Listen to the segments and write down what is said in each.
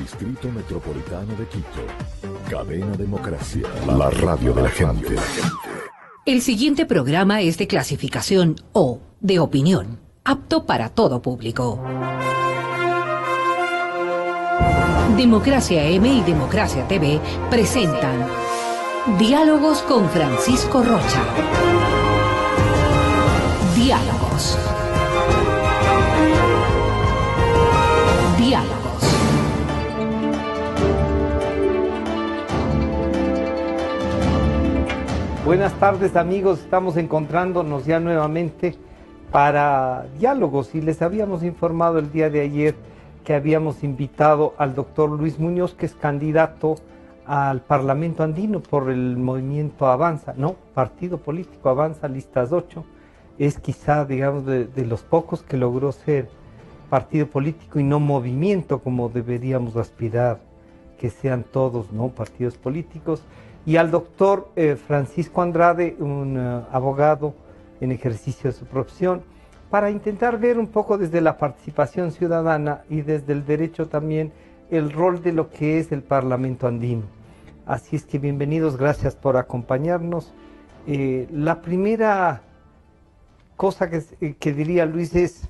Distrito Metropolitano de Quito. Cadena Democracia, la radio de la gente. El siguiente programa es de clasificación O, de opinión, apto para todo público. Democracia M y Democracia TV presentan Diálogos con Francisco Rocha. Diálogos. Diálogos. Buenas tardes, amigos, estamos encontrándonos ya nuevamente para diálogos y les habíamos informado el día de ayer que habíamos invitado al doctor Luis Muñoz, que es candidato al Parlamento Andino por el movimiento Avanza, no, partido político Avanza, listas 8, es quizá, digamos, de los pocos que logró ser partido político y no movimiento, como deberíamos aspirar que sean todos, ¿no?, partidos políticos. Y al doctor Francisco Andrade, un abogado en ejercicio de su profesión, para intentar ver un poco desde la participación ciudadana y desde el derecho también el rol de lo que es el Parlamento Andino. Así es que bienvenidos, gracias por acompañarnos. La primera cosa que diría Luis es,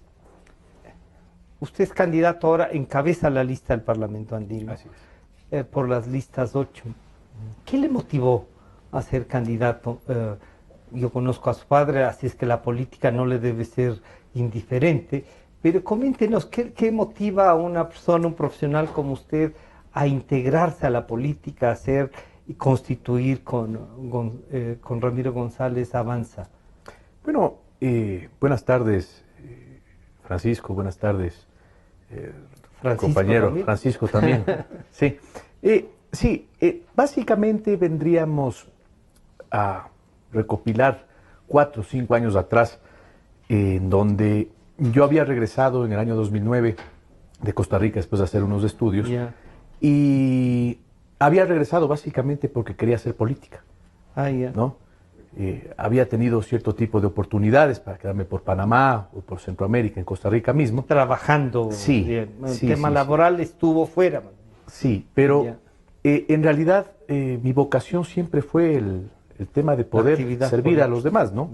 usted es candidato ahora, encabeza la lista del Parlamento Andino. Así es. Por las listas 8. ¿Qué le motivó a ser candidato? Yo conozco a su padre, así es que la política no le debe ser indiferente, pero coméntenos, ¿qué motiva a una persona, un profesional como usted, a integrarse a la política, a ser y constituir con Ramiro González Avanza? Bueno, buenas tardes, Francisco, buenas tardes, compañero. ¿También? Francisco también. Sí. Sí, básicamente vendríamos a recopilar 4 o 5 años atrás, en donde yo había regresado en el año 2009 de Costa Rica después de hacer unos estudios, y había regresado básicamente porque quería hacer política, ¿no? Había tenido cierto tipo de oportunidades para quedarme por Panamá o por Centroamérica, en Costa Rica mismo. Trabajando, sí, bien. El sí, tema sí, laboral sí. Estuvo fuera. Sí, pero en realidad mi vocación siempre fue el tema de poder servir política a los demás, ¿no?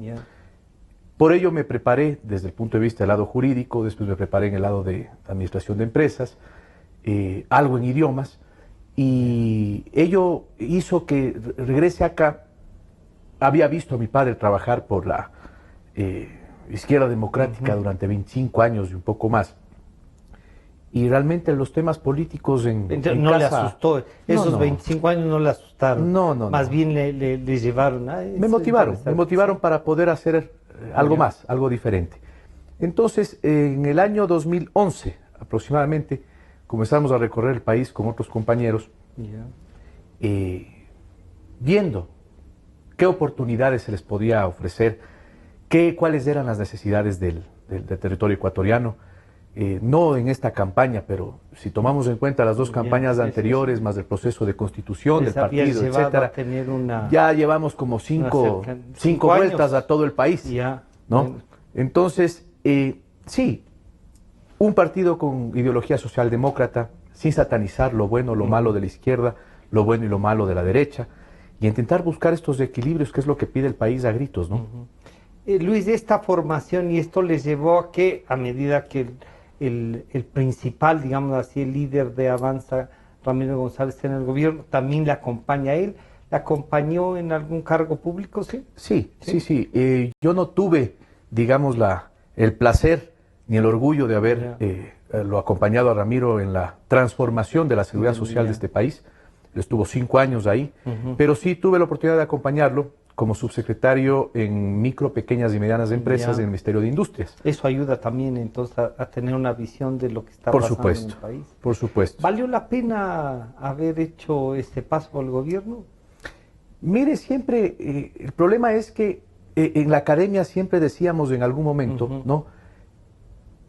Por ello me preparé desde el punto de vista del lado jurídico, después me preparé en el lado de administración de empresas, algo en idiomas, y ello hizo que regrese acá. Había visto a mi padre trabajar por la izquierda democrática durante 25 años y un poco más. Y realmente los temas políticos en no casa, le asustó, esos 25 años no le asustaron. No. Más bien le llevaron a... Me motivaron para poder hacer algo más, algo diferente. Entonces, en el año 2011 aproximadamente, comenzamos a recorrer el país con otros compañeros, viendo qué oportunidades se les podía ofrecer, cuáles eran las necesidades del territorio ecuatoriano. No en esta campaña, pero si tomamos en cuenta las 2 campañas anteriores, más el proceso de constitución del partido, etcétera, ya llevamos como 5 vueltas a todo el país, ¿no? Entonces, sí, un partido con ideología socialdemócrata, sin satanizar lo bueno, lo malo de la izquierda, lo bueno y lo malo de la derecha, y intentar buscar estos equilibrios, que es lo que pide el país a gritos, ¿no? Luis, esta formación y esto les llevó a que, a medida que el principal, digamos así, el líder de Avanza, Ramiro González, en el gobierno, también le acompaña a él. ¿Le acompañó en algún cargo público, sí? Sí. Yo no tuve, digamos, el placer ni el orgullo de haber lo acompañado a Ramiro en la transformación de la seguridad social de este país. Él estuvo 5 años ahí, pero sí tuve la oportunidad de acompañarlo como subsecretario en micro, pequeñas y medianas empresas en el Ministerio de Industrias. Eso ayuda también entonces a tener una visión de lo que está pasando en el país. Por supuesto. ¿Valió la pena haber hecho este paso por el gobierno? Mire, siempre, el problema es que en la academia siempre decíamos en algún momento, ¿no?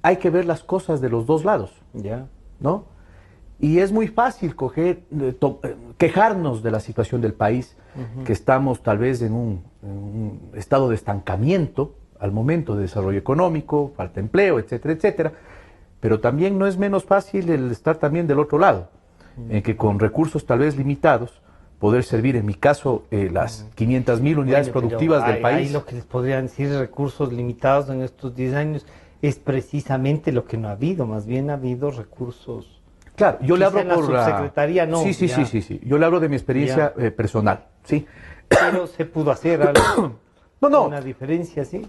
Hay que ver las cosas de los 2 lados, ¿no? Y es muy fácil quejarnos de la situación del país, que estamos tal vez en un estado de estancamiento al momento de desarrollo económico, falta de empleo, etcétera, etcétera. Pero también no es menos fácil el estar también del otro lado. en que con recursos tal vez limitados, poder servir, en mi caso, las 500.000 unidades productivas del país. Ahí lo que les podrían decir, recursos limitados en estos 10 años, es precisamente lo que no ha habido, más bien ha habido recursos. Claro, yo le hablo en la por subsecretaría, no. Sí. Yo le hablo de mi experiencia personal, sí. Pero se pudo hacer algo, No. una diferencia, ¿sí?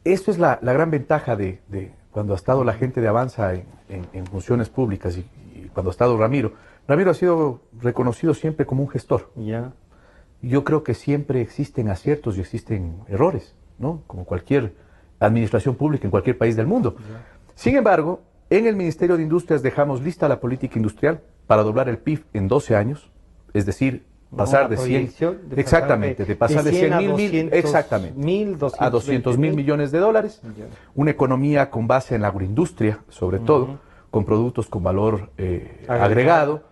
Esto es la gran ventaja de cuando ha estado la gente de Avanza en funciones públicas y cuando ha estado Ramiro. Ramiro ha sido reconocido siempre como un gestor. Ya. Yo creo que siempre existen aciertos y existen errores, ¿no? Como cualquier administración pública en cualquier país del mundo. Ya. Sin embargo, en el Ministerio de Industrias dejamos lista la política industrial para doblar el PIB en 12 años, es decir, pasar de 100, exactamente, de pasar de 100.000, exactamente, a 200.000 millones de dólares, una economía con base en la agroindustria, sobre todo, con productos con valor agregado,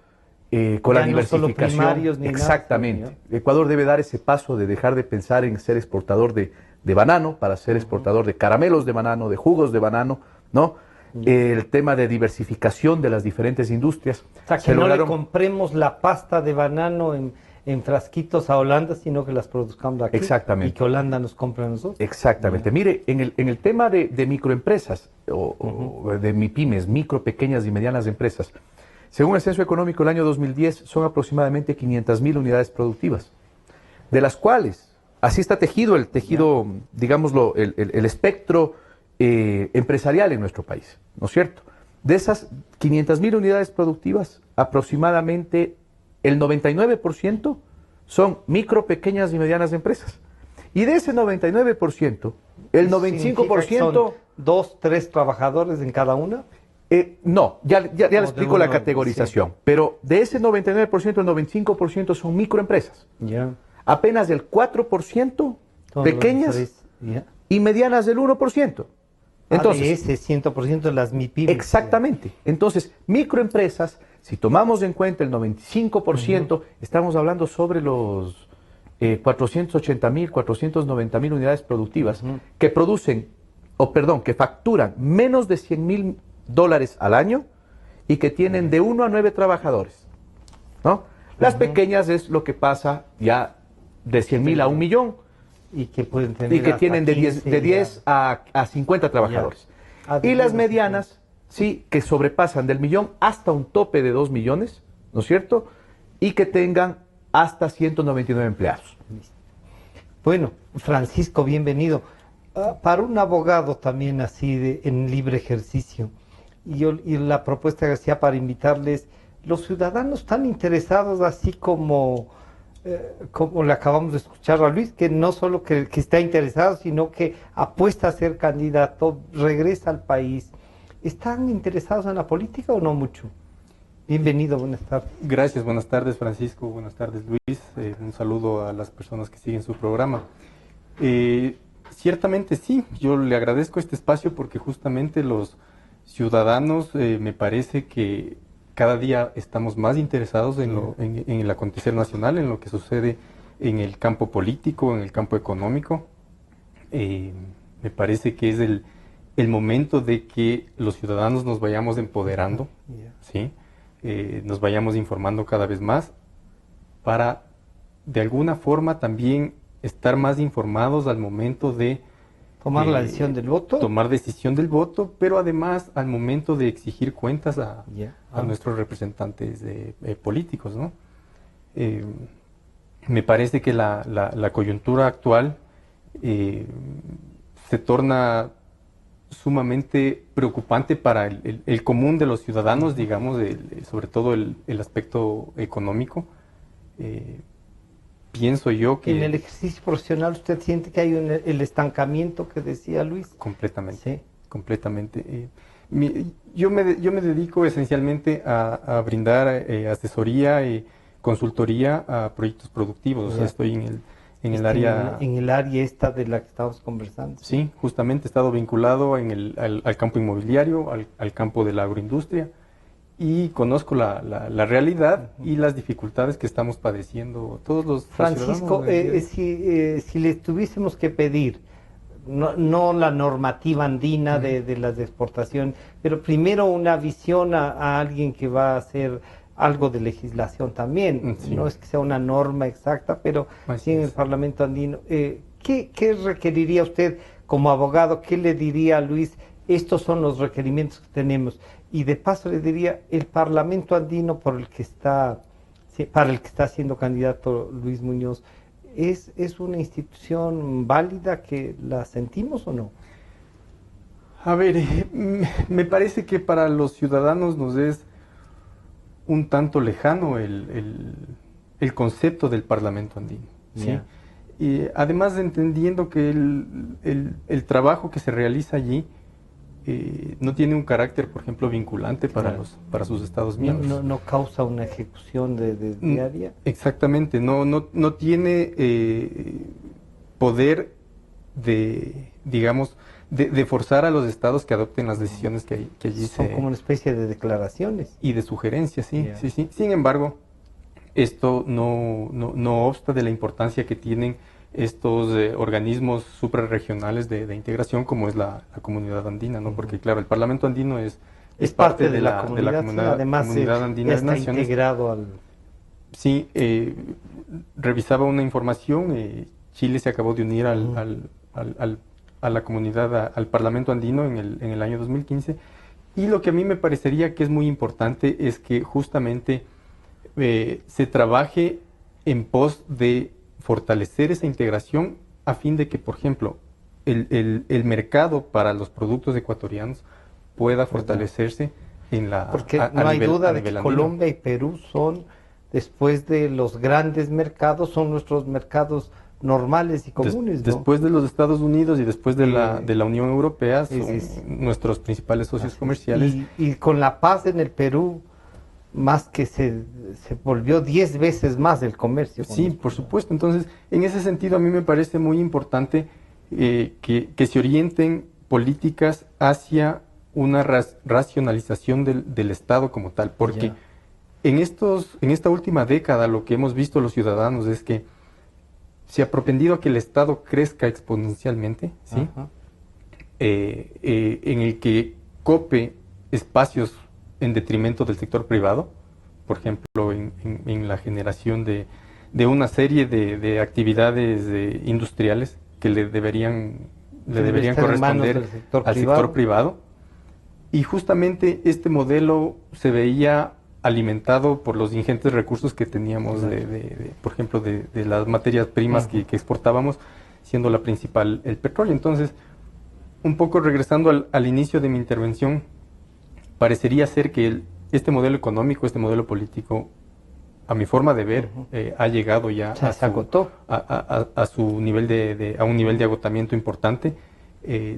con ya la diversificación, no solo primarios ni exactamente. nada, Ecuador debe dar ese paso de dejar de pensar en ser exportador de banano para ser exportador de caramelos de banano, de jugos de banano, ¿no? El tema de diversificación de las diferentes industrias. O sea, que no le compremos la pasta de banano en frasquitos a Holanda, sino que las produzcamos aquí. Exactamente. Y que Holanda nos compre a nosotros. Exactamente. Mire, en el tema de microempresas, o de MIPYMES, micro, pequeñas y medianas empresas, según el Censo Económico del año 2010, son aproximadamente 500.000 unidades productivas, de las cuales, así está tejido el tejido, digámoslo, el espectro empresarial en nuestro país, ¿no es cierto? De esas 500.000 unidades productivas, aproximadamente el 99% son micro, pequeñas y medianas empresas. Y de ese 99%, el 95%... ¿Son 2, 3 trabajadores en cada una? No, ya le explico la categorización. Sí. Pero de ese 99%, el 95% son microempresas. Ya. Apenas el 4% pequeñas y medianas del 1%. Entonces, ese 100% de las MIPYMES. Exactamente. Entonces, microempresas, si tomamos en cuenta el 95%, estamos hablando sobre los 480.000, 490.000 unidades productivas que producen, que facturan menos de $100.000 al año y que tienen de 1 a 9 trabajadores, ¿no? Las pequeñas es lo que pasa ya de 100.000 a 1 millón. Y que pueden tener, y que tienen de 10 a 50 trabajadores. Y las medianas, sí, que sobrepasan del millón hasta un tope de 2 millones, ¿no es cierto? Y que tengan hasta 199 empleados. Bueno, Francisco, bienvenido. Para un abogado también así en libre ejercicio, y la propuesta que hacía para invitarles, los ciudadanos están interesados así como le acabamos de escuchar a Luis, que no solo que está interesado, sino que apuesta a ser candidato, regresa al país. ¿Están interesados en la política o no mucho? Bienvenido, buenas tardes. Gracias, buenas tardes Francisco, buenas tardes Luis, un saludo a las personas que siguen su programa. Ciertamente sí, yo le agradezco este espacio porque justamente los ciudadanos me parece que cada día estamos más interesados en el acontecer nacional, en lo que sucede en el campo político, en el campo económico. Me parece que es el momento de que los ciudadanos nos vayamos empoderando, ¿sí? Nos vayamos informando cada vez más para, de alguna forma, también estar más informados al momento de tomar la decisión del voto. Tomar decisión del voto, pero además al momento de exigir cuentas a nuestros representantes políticos, ¿no? Me parece que la coyuntura actual se torna sumamente preocupante para el común de los ciudadanos, digamos, sobre todo el aspecto económico. Pienso yo que... En el ejercicio profesional, ¿usted siente que hay el estancamiento que decía Luis? Completamente, sí. Completamente. Yo me dedico esencialmente a brindar asesoría y consultoría a proyectos productivos. O sea, estoy en el área... En el área esta de la que estamos conversando. Sí, justamente he estado vinculado al campo inmobiliario, al campo de la agroindustria. Y conozco la realidad y las dificultades que estamos padeciendo todos los Francisco, si les tuviésemos que pedir, no la normativa andina de las de exportación, pero primero una visión a alguien que va a ser algo de legislación también. Sí. No es que sea una norma exacta, pero Así sí en el es. Parlamento andino. ¿Qué requeriría usted como abogado? ¿Qué le diría a Luis? Estos son los requerimientos que tenemos. Y de paso le diría, el Parlamento andino para el que está siendo candidato Luis Muñoz, ¿es una institución válida que la sentimos o no? A ver, me parece que para los ciudadanos nos es un tanto lejano el concepto del Parlamento andino, ¿sí? Ya. Y además entendiendo que el trabajo que se realiza allí no tiene un carácter, por ejemplo, vinculante para sus Estados miembros. No causa una ejecución de diaria. Exactamente, no tiene poder digamos, de forzar a los estados que adopten las decisiones que allí Son como una especie de declaraciones. y de sugerencias, sí, Yeah. sí. Sin embargo, esto no obsta de la importancia que tienen estos organismos suprarregionales de integración como es la comunidad andina, ¿no? Porque claro, el Parlamento andino es parte de la comunidad, sí, comunidad, además comunidad andina ya de está naciones. integrado al... Sí, revisaba una información, Chile se acabó de unir a la comunidad, al Parlamento andino en el año 2015, y lo que a mí me parecería que es muy importante es que justamente se trabaje en pos de fortalecer esa integración a fin de que, por ejemplo, el mercado para los productos ecuatorianos pueda fortalecerse Porque a no hay nivel- duda a de nivel que andino. Colombia y Perú son, después de los grandes mercados, son nuestros mercados normales y comunes, ¿no? Después de los Estados Unidos y después de la Unión Europea, Sí, son sí, sí. nuestros principales socios Así es. comerciales. Y con la paz en el Perú, más que se volvió 10 veces más el comercio. con Sí, esto. por supuesto. Entonces, en ese sentido, a mí me parece muy importante que se orienten políticas hacia una racionalización del Estado como tal, porque Ya. en esta última década lo que hemos visto los ciudadanos es que se ha propendido a que el Estado crezca exponencialmente, ¿sí? Ajá. En el que cope espacios en detrimento del sector privado, por ejemplo, en la generación de una serie de actividades industriales que le deberían estar en manos corresponder del sector al privado. sector privado. Y justamente este modelo se veía alimentado por los ingentes recursos que teníamos, por ejemplo, de las materias primas que exportábamos, siendo la principal el petróleo. Entonces, un poco regresando al inicio de mi intervención, parecería ser que este modelo económico, este modelo político, a mi forma de ver, ha llegado ya O sea, se agotó. a su nivel a un nivel de agotamiento importante.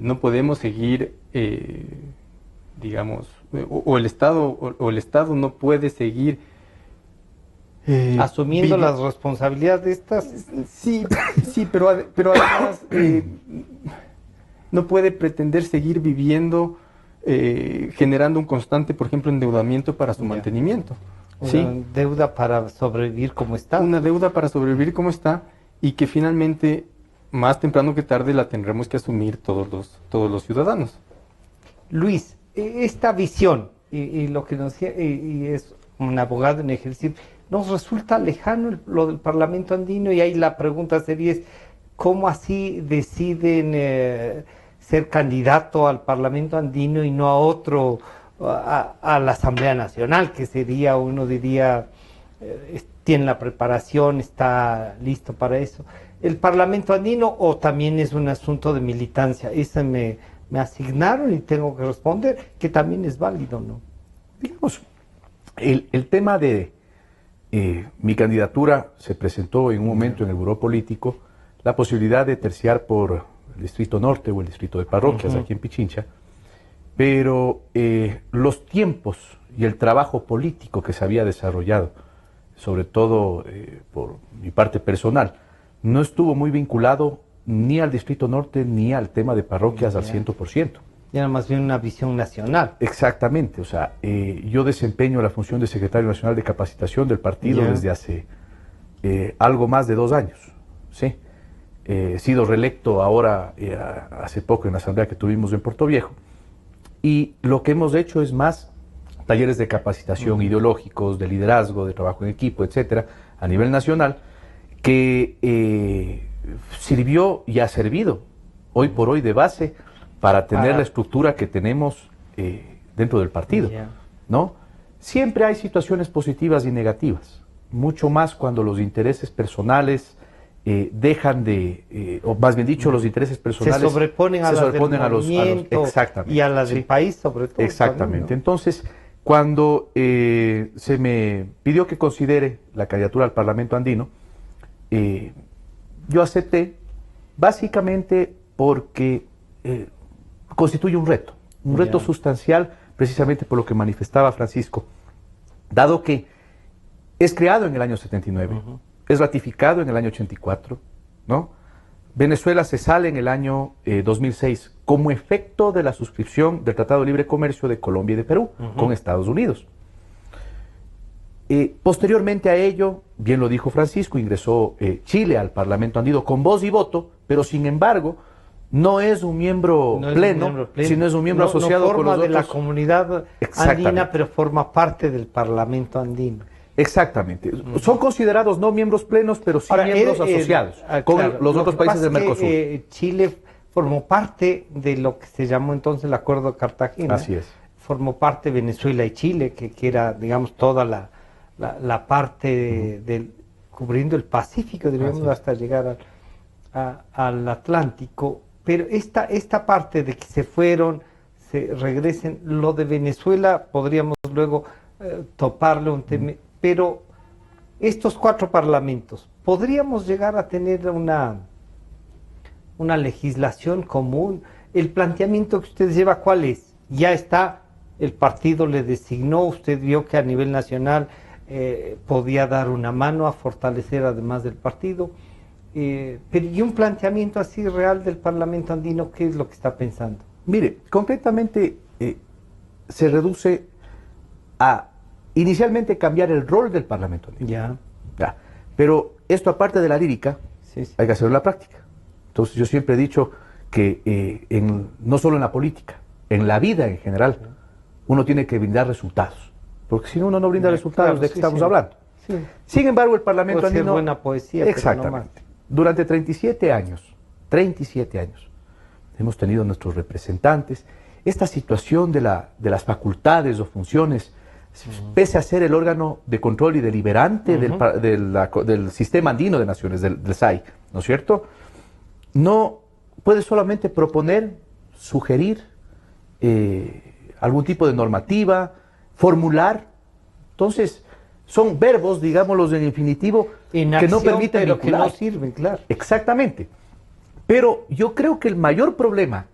No podemos seguir, digamos, o el Estado no puede seguir Asumiendo las responsabilidades de estas. Sí, pero además no puede pretender seguir viviendo generando un constante, por ejemplo, endeudamiento para su Ya. mantenimiento. Una ¿Sí? deuda para sobrevivir como está. Una deuda para sobrevivir como está y que finalmente, más temprano que tarde, la tendremos que asumir todos los ciudadanos. Luis, esta visión y lo que nos decía, y es un abogado en ejercicio, nos resulta lejano lo del Parlamento andino, y ahí la pregunta sería es, ¿cómo así deciden ser candidato al Parlamento andino y no a otro, a la Asamblea Nacional, que sería, uno diría, tiene la preparación, está listo para eso? ¿El Parlamento andino o también es un asunto de militancia? Ese me asignaron y tengo que responder, que también es válido, ¿no? Digamos, el tema de mi candidatura se presentó en un momento en el Buró Político la posibilidad de terciar por el Distrito Norte o el Distrito de Parroquias aquí en Pichincha, pero los tiempos y el trabajo político que se había desarrollado, sobre todo por mi parte personal, no estuvo muy vinculado ni al Distrito Norte ni al tema de parroquias al 100%. Ya más bien una visión nacional. Exactamente, o sea, yo desempeño la función de secretario nacional de capacitación del partido Ya. desde hace algo más de 2 años, ¿sí? He sido reelecto ahora, hace poco en la asamblea que tuvimos en Puerto Viejo, y lo que hemos hecho es más talleres de capacitación ideológicos, de liderazgo, de trabajo en equipo, etcétera, a nivel nacional, que sirvió y ha servido hoy por hoy de base para tener la estructura que tenemos dentro del partido, ¿no? Siempre hay situaciones positivas y negativas, mucho más cuando los intereses personales dejan de, o más bien dicho, los intereses personales se sobreponen a los exactamente, y a las del país, sobre todo. Exactamente. También, ¿no? Entonces, cuando se me pidió que considere la candidatura al Parlamento andino, yo acepté básicamente porque constituye un reto sustancial, precisamente por lo que manifestaba Francisco, dado que es creado en el año 79, es ratificado en el año 84, ¿no? Venezuela se sale en el año 2006 como efecto de la suscripción del Tratado de Libre Comercio de Colombia y de Perú con Estados Unidos. Posteriormente a ello, bien lo dijo Francisco, ingresó Chile al Parlamento andino con voz y voto, pero sin embargo no es un miembro pleno, sino es un miembro asociado con los otros. No forma de la comunidad andina, pero forma parte del Parlamento andino. Exactamente. Son considerados no miembros plenos, pero sí miembros asociados con los otros países del Mercosur. Chile formó parte de lo que se llamó entonces el Acuerdo de Cartagena. Así es. Formó parte Venezuela y Chile, que era, digamos, toda la parte cubriendo el Pacífico, diríamos, hasta llegar al Atlántico. Pero esta parte de que se fueron, se regresen, lo de Venezuela podríamos luego toparle un tema. Pero estos 4 parlamentos, ¿podríamos llegar a tener una legislación común? El planteamiento que usted lleva, ¿cuál es? Ya está, el partido le designó, usted vio que a nivel nacional podía dar una mano a fortalecer además del partido. Pero ¿y un planteamiento así real del Parlamento andino? ¿Qué es lo que está pensando? Mire, concretamente se reduce a inicialmente cambiar el rol del Parlamento andino. Pero esto, aparte de la lírica, hay que hacerlo en la práctica. Entonces yo siempre he dicho que no solo en la política, en la vida en general, uno tiene que brindar resultados. Porque si uno no brinda resultados, ¿de qué estamos hablando? Sin embargo, el Parlamento andino... buena poesía, exactamente. Pero no más. Durante 37 años, hemos tenido nuestros representantes. Esta situación de las facultades o funciones, pese a ser el órgano de control y deliberante del Sistema Andino de Naciones, del SAI, ¿no es cierto? No puede solamente proponer, sugerir algún tipo de normativa, formular. Entonces, son verbos, digámoslos en infinitivo, que no permiten pero vincular. que no sirven, claro. Exactamente. Pero yo creo que el mayor problema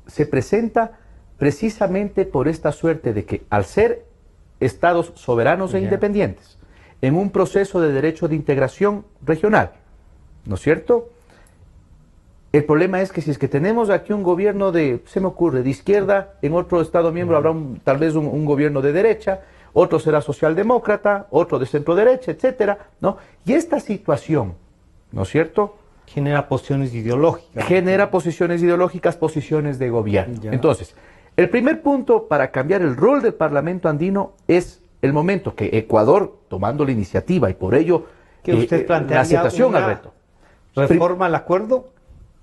se presenta precisamente por esta suerte de que, al ser estados soberanos e independientes, en un proceso de derecho de integración regional, ¿no es cierto? El problema es que si es que tenemos aquí un gobierno de izquierda, en otro estado miembro habrá tal vez un gobierno de derecha, otro será socialdemócrata, otro de centro derecha, etcétera, ¿no? Y esta situación, ¿no es cierto?, genera posiciones ideológicas. Genera posiciones ideológicas, posiciones de gobierno. Entonces, el primer punto para cambiar el rol del Parlamento andino es el momento que Ecuador, tomando la iniciativa y por ello que usted plantea la aceptación al reto. ¿Reforma al acuerdo?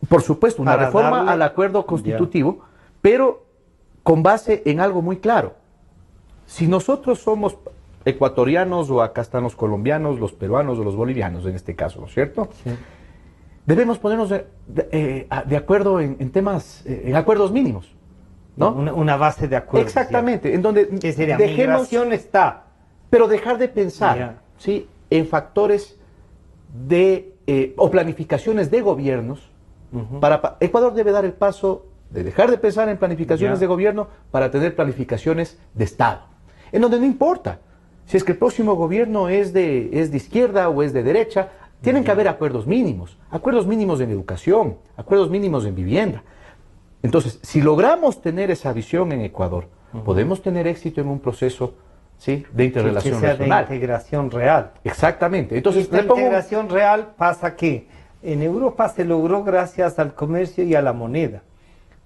Por supuesto, una reforma al acuerdo constitutivo, pero con base en algo muy claro. Si nosotros somos ecuatorianos, o acá están los colombianos, los peruanos o los bolivianos en este caso, ¿no es cierto? Sí. Debemos ponernos de acuerdo en temas, en acuerdos mínimos, ¿no? Una base de acuerdo. Exactamente, en donde ¿qué sería? Migración está. Pero dejar de pensar, ¿sí?, en factores o planificaciones de gobiernos. Ecuador debe dar el paso de dejar de pensar en planificaciones de gobierno para tener planificaciones de Estado, en donde no importa si es que el próximo gobierno es de izquierda o es de derecha. Tienen que haber acuerdos mínimos en educación, acuerdos mínimos en vivienda. Entonces, si logramos tener esa visión en Ecuador, podemos tener éxito en un proceso, ¿sí?, de interrelación regional. De integración real. Exactamente. Entonces, esta integración real pasa que en Europa se logró gracias al comercio y a la moneda.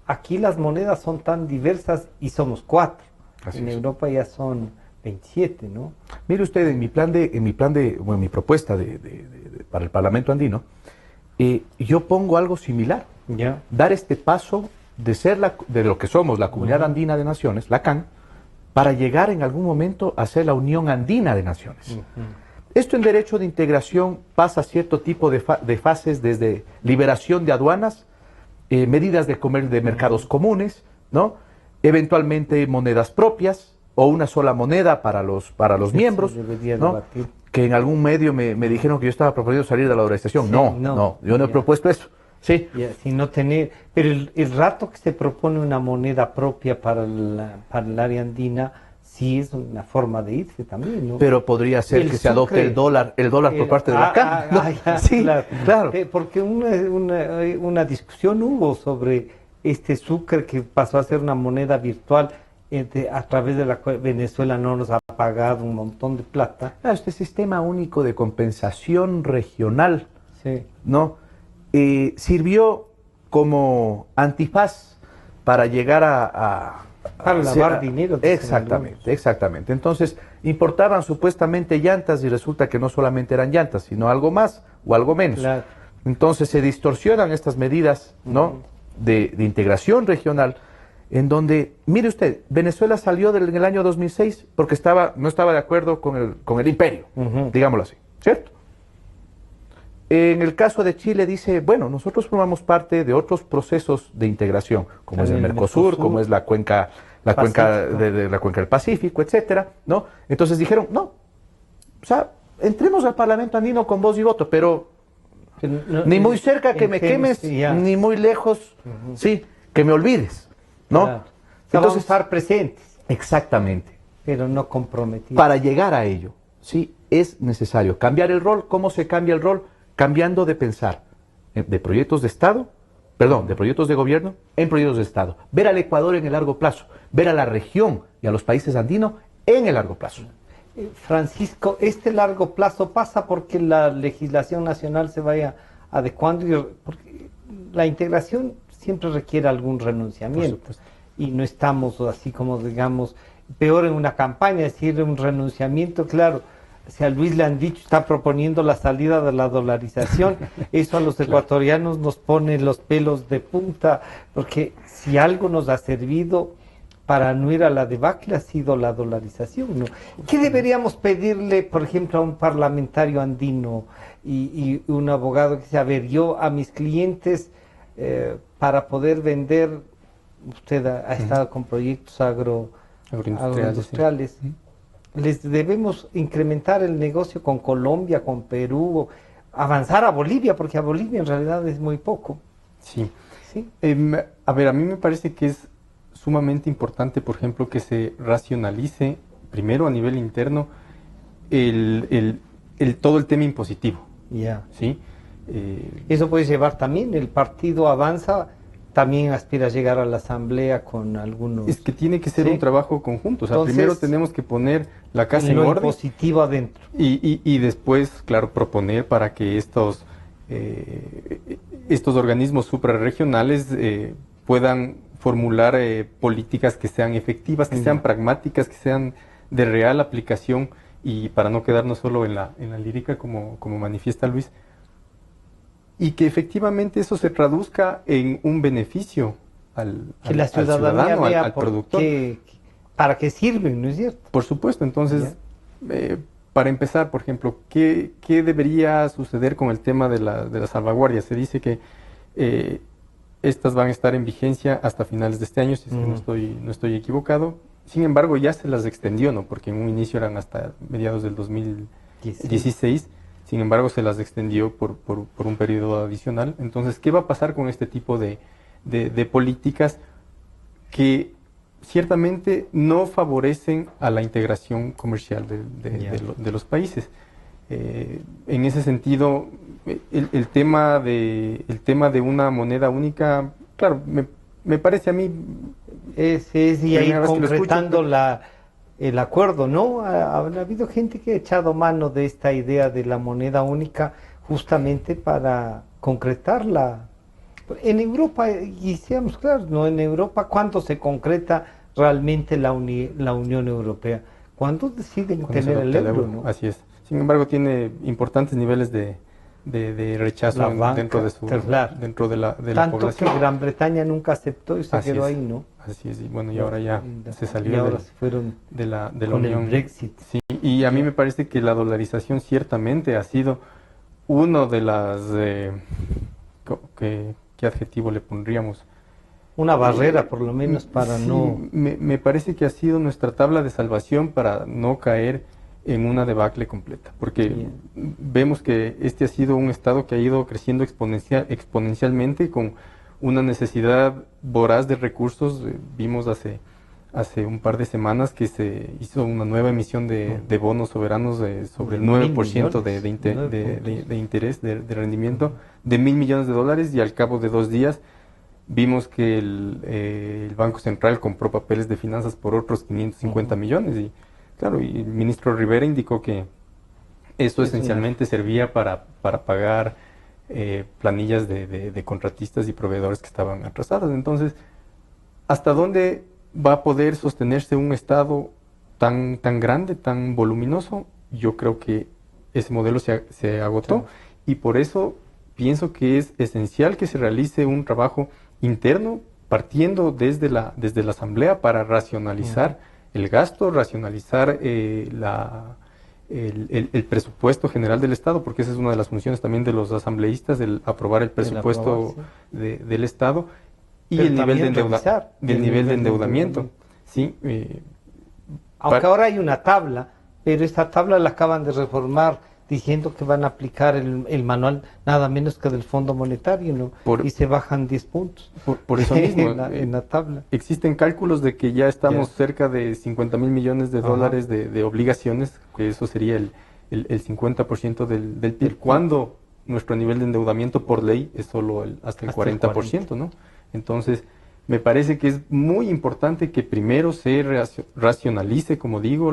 Aquí las monedas son tan diversas y somos 4. En Europa ya son 27, ¿no? Mire usted, en mi propuesta para el Parlamento andino, yo pongo algo similar. Ya. Dar este paso de ser de lo que somos la Comunidad Andina de Naciones, la CAN, para llegar en algún momento a ser la Unión Andina de Naciones. Esto en derecho de integración pasa a cierto tipo de fases, desde liberación de aduanas, medidas de mercados comunes, ¿no? Eventualmente monedas propias o una sola moneda para los miembros, ¿no? Que en algún medio me dijeron que yo estaba proponiendo salir de la dolarización. Sí, no, yo no he propuesto eso. Sí. Si no tener, pero el rato que se propone una moneda propia para el área andina, sí es una forma de irse también, ¿no? Pero podría ser que se adopte el dólar por parte de la CAN. Sí, claro. Porque una discusión hubo sobre este sucre que pasó a ser una moneda virtual, a través de la cual Venezuela no nos ha pagado un montón de plata. Este sistema único de compensación regional, sí, ¿no? Sirvió como antifaz para llegar para lavar dinero. Exactamente. Entonces, importaban supuestamente llantas y resulta que no solamente eran llantas, sino algo más o algo menos. Claro. Entonces se distorsionan estas medidas, ¿no? de integración regional, en donde, mire usted, Venezuela salió en el año 2006 porque no estaba de acuerdo con el imperio, digámoslo así, ¿cierto? En el caso de Chile dice, bueno, nosotros formamos parte de otros procesos de integración, como es el Mercosur, como es la cuenca del Pacífico, etcétera, ¿no? Entonces dijeron, no, o sea, entremos al Parlamento andino con voz y voto, pero ni muy cerca que me quemes, ni muy lejos, sí, que me olvides, ¿no? Claro. Entonces, estar presentes. Exactamente. Pero no comprometidos. Para llegar a ello, sí, es necesario cambiar el rol. ¿Cómo se cambia el rol? Cambiando de pensar de proyectos de Estado, de proyectos de gobierno en proyectos de Estado. Ver al Ecuador en el largo plazo, ver a la región y a los países andinos en el largo plazo. Francisco, este largo plazo pasa porque la legislación nacional se vaya adecuando, porque la integración siempre requiere algún renunciamiento y no estamos así como, digamos, peor en una campaña, es decir, un renunciamiento, claro. Si a Luis le han dicho, está proponiendo la salida de la dolarización, eso a los ecuatorianos nos pone los pelos de punta, porque si algo nos ha servido para no ir a la debacle ha sido la dolarización, ¿no? ¿Qué deberíamos pedirle, por ejemplo, a un parlamentario andino y un abogado que dice, a ver, yo a mis clientes, para poder vender, usted ha estado con proyectos agroindustriales, les debemos incrementar el negocio con Colombia, con Perú, avanzar a Bolivia, porque a Bolivia en realidad es muy poco. Sí. A ver, a mí me parece que es sumamente importante, por ejemplo, que se racionalice primero a nivel interno todo el tema impositivo. Ya. ¿Sí? Eso puede llevar también, el partido avanza, también aspira a llegar a la asamblea con algunos... Es que tiene que ser un trabajo conjunto, o sea, entonces, primero tenemos que poner la casa en orden. Positivo adentro. Y después, claro, proponer para que estos organismos suprarregionales puedan formular políticas que sean efectivas, que sean pragmáticas, que sean de real aplicación, y para no quedarnos solo en la lírica como manifiesta Luis, y que efectivamente eso se traduzca en un beneficio al ciudadano, al productor. ¿Para qué sirven, no es cierto? Por supuesto, entonces, para empezar, por ejemplo, ¿qué debería suceder con el tema de la salvaguardia? Se dice que estas van a estar en vigencia hasta finales de este año, si es que no estoy equivocado. Sin embargo, ya se las extendió, ¿no? Porque en un inicio eran hasta mediados del 2016. Sin embargo, se las extendió por un periodo adicional. Entonces, ¿qué va a pasar con este tipo de políticas que ciertamente no favorecen a la integración comercial de los países? En ese sentido, el tema de una moneda única, claro, me parece a mí... y ahí concretando el acuerdo, ¿no? Ha habido gente que ha echado mano de esta idea de la moneda única justamente para concretarla. En Europa, y seamos claros, ¿no? En Europa, ¿cuándo se concreta realmente la Unión Europea. ¿Cuándo deciden Cuando se tener el adopta euro? ¿No? Así es. Sin embargo, tiene importantes niveles de rechazo La banca, dentro de claro. dentro de la Tanto población. que Gran Bretaña nunca aceptó y se Así quedó es. ahí, ¿no? Así es. Y bueno, y ahora ya se Y salió ahora se fueron de la con Unión. el Brexit. Sí, y a mí me parece que la dolarización ciertamente ha sido uno de las... ¿qué adjetivo le pondríamos? Una barrera, por lo menos, para Sí, no... me parece que ha sido nuestra tabla de salvación para no caer en una debacle completa, porque Bien. vemos que este ha sido un estado que ha ido creciendo exponencialmente con una necesidad voraz de recursos. Vimos hace un par de semanas que se hizo una nueva emisión de bonos soberanos sobre el 9% de interés, de rendimiento, de $1.000 millones, y al cabo de 2 días vimos que el Banco Central compró papeles de finanzas por otros 550 millones. Y claro, y el ministro Rivera indicó que eso esencialmente servía para pagar planillas de contratistas y proveedores que estaban atrasadas. Entonces, ¿hasta dónde va a poder sostenerse un Estado tan grande, tan voluminoso? Yo creo que ese modelo se agotó, y por eso pienso que es esencial que se realice un trabajo interno partiendo desde la Asamblea para racionalizar el gasto, racionalizar el presupuesto general del Estado, porque esa es una de las funciones también de los asambleístas, el aprobar el presupuesto del Estado, y Pero el nivel de nivel de endeudamiento. Sí, aunque ahora hay una tabla, pero esta tabla la acaban de reformar diciendo que van a aplicar el manual nada menos que del Fondo Monetario, ¿no? Y se bajan 10 puntos. Por eso mismo, en la tabla. Existen cálculos de que ya estamos cerca de $50.000 millones de obligaciones, que eso sería el 50% del PIB, cuando nuestro nivel de endeudamiento por ley es solo hasta el 40%, ¿no? Entonces, me parece que es muy importante que primero se racionalice, como digo,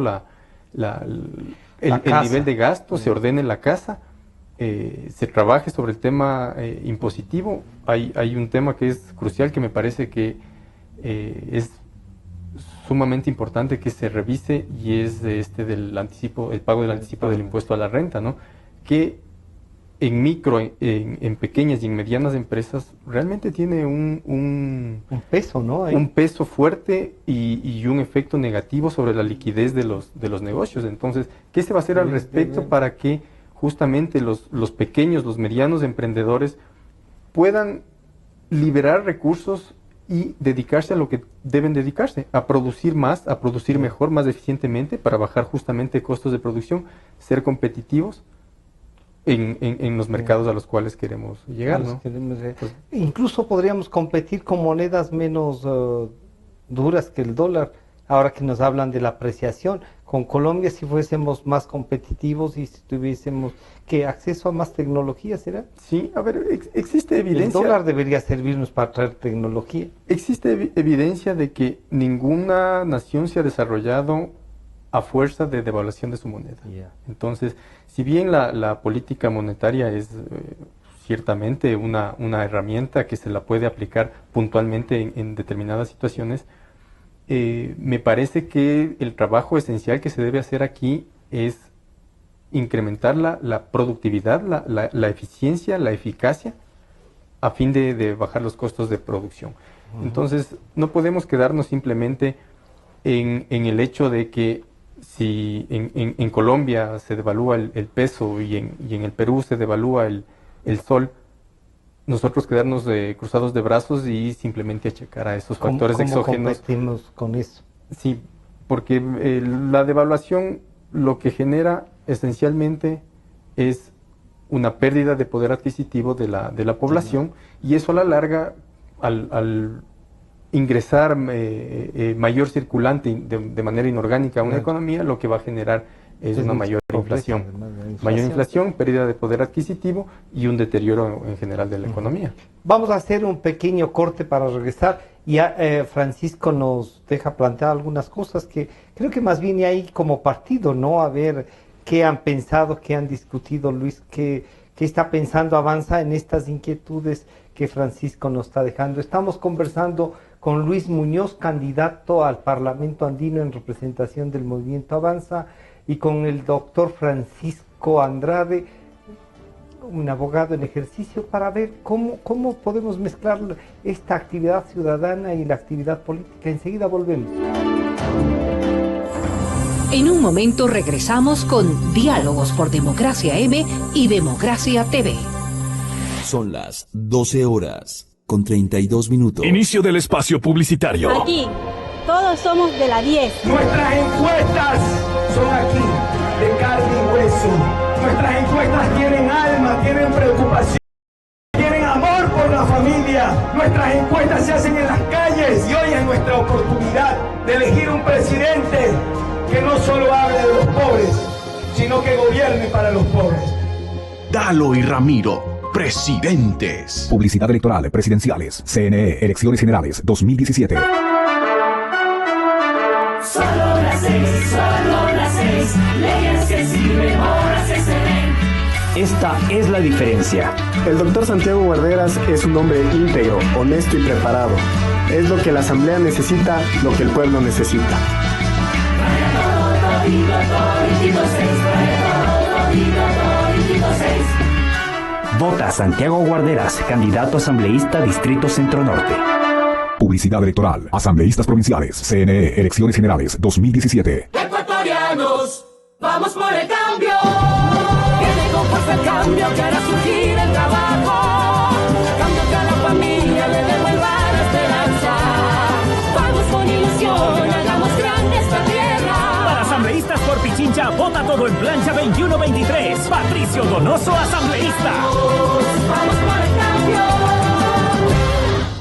el nivel de gasto, se ordene la casa, se trabaje sobre el tema impositivo. Hay un tema que es crucial, que me parece que es sumamente importante que se revise, y es del anticipo, el pago del anticipo del impuesto a la renta, ¿no? Que en pequeñas y en medianas empresas realmente tiene un peso, ¿no? Un peso fuerte y un efecto negativo sobre la liquidez de los negocios. Entonces, ¿qué se va a hacer al respecto para que justamente los pequeños, los medianos emprendedores puedan liberar recursos y dedicarse a lo que deben dedicarse, a producir más, a producir mejor, más eficientemente, para bajar justamente costos de producción, ser competitivos en los mercados a los cuales queremos llegar, ¿no? Incluso podríamos competir con monedas menos duras que el dólar, ahora que nos hablan de la apreciación. Con Colombia, si fuésemos más competitivos y si tuviésemos acceso a más tecnología, ¿será? Sí, a ver, existe evidencia. El dólar debería servirnos para traer tecnología. Existe evidencia de que ninguna nación se ha desarrollado a fuerza de devaluación de su moneda. Entonces, si bien la política monetaria es ciertamente una herramienta que se la puede aplicar puntualmente en determinadas situaciones, me parece que el trabajo esencial que se debe hacer aquí es incrementar la productividad, la eficiencia, la eficacia, a fin de bajar los costos de producción. Entonces, no podemos quedarnos simplemente en el hecho de que si en Colombia se devalúa el peso y en el Perú se devalúa el sol, nosotros quedarnos cruzados de brazos y simplemente achacar a esos factores exógenos. ¿Cómo competimos con eso? Sí, porque la devaluación lo que genera esencialmente es una pérdida de poder adquisitivo de la población, y eso a la larga, al ingresar mayor circulante de manera inorgánica a una economía, lo que va a generar es una mayor inflación. Mayor inflación, pérdida de poder adquisitivo y un deterioro en general de la economía. Vamos a hacer un pequeño corte para regresar. Ya Francisco nos deja plantear algunas cosas que creo que más viene ahí como partido, ¿no? A ver qué han pensado, qué han discutido, Luis, qué está pensando Avanza en estas inquietudes que Francisco nos está dejando. Estamos conversando con con Luis Muñoz, candidato al Parlamento Andino en representación del Movimiento Avanza, y con el doctor Francisco Andrade, un abogado en ejercicio, para ver cómo podemos mezclar esta actividad ciudadana y la actividad política. Enseguida volvemos. En un momento regresamos con Diálogos por Democracia M y Democracia TV. Son las 12 horas con 32 minutos. Inicio del espacio publicitario. Aquí, todos somos de la 10. Nuestras encuestas son aquí, de carne y hueso. Nuestras encuestas tienen alma, tienen preocupación, tienen amor por la familia. Nuestras encuestas se hacen en las calles y hoy es nuestra oportunidad de elegir un presidente que no solo hable de los pobres, sino que gobierne para los pobres. Dalo y Ramiro, presidentes. Publicidad electoral, presidenciales, CNE, elecciones generales 2017. Solo las seis, leyes que sirven, horas que se ven. Esta es la diferencia. El doctor Santiago Guarderas es un hombre íntegro, honesto y preparado. Es lo que la Asamblea necesita, lo que el pueblo necesita. Vota Santiago Guarderas, candidato asambleísta Distrito Centro Norte. Publicidad electoral, asambleístas provinciales, CNE, elecciones generales 2017. Ecuatorianos, vamos por el cambio. Viene con fuerza el cambio que hará surgir el trabajo. Cambio que a la familia le devuelva la esperanza. Vamos con ilusión, hagamos grande esta tierra. Para asambleístas por Pichincha, vota todo en plancha 21-23. Patricio Donoso, asambleísta. Vamos por el cambio.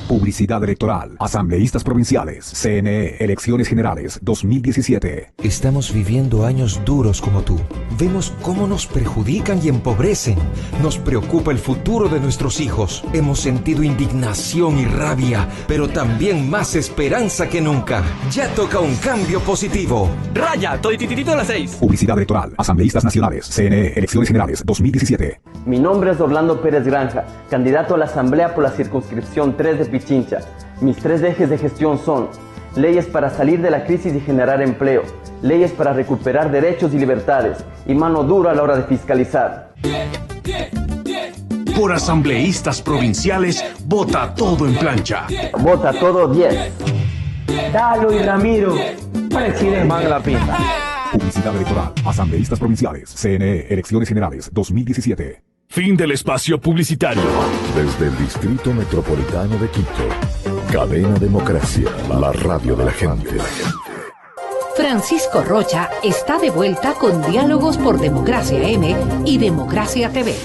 Publicidad electoral, asambleístas provinciales, CNE, elecciones generales 2017. Estamos viviendo años duros como tú. Vemos cómo nos perjudican y empobrecen. Nos preocupa el futuro de nuestros hijos. Hemos sentido indignación y rabia, pero también más esperanza que nunca. Ya toca un cambio positivo. Raya, todititito a las 6. Publicidad electoral, asambleístas nacionales, CNE, elecciones generales 2017. Mi nombre es Orlando Pérez Granja, candidato a la Asamblea por la circunscripción 3 de Pichincha. Mis 3 ejes de gestión son: leyes para salir de la crisis y generar empleo, leyes para recuperar derechos y libertades, y mano dura a la hora de fiscalizar. Por asambleístas provinciales, vota todo en plancha. Vota todo 10. Dalo y Ramiro, presidente. Van la pinta. Publicidad electoral, asambleístas provinciales, CNE, elecciones generales 2017. Fin del espacio publicitario. Desde el Distrito Metropolitano de Quito, Cadena Democracia, la radio de la gente. Francisco Rocha está de vuelta con Diálogos por Democracia M y Democracia TV.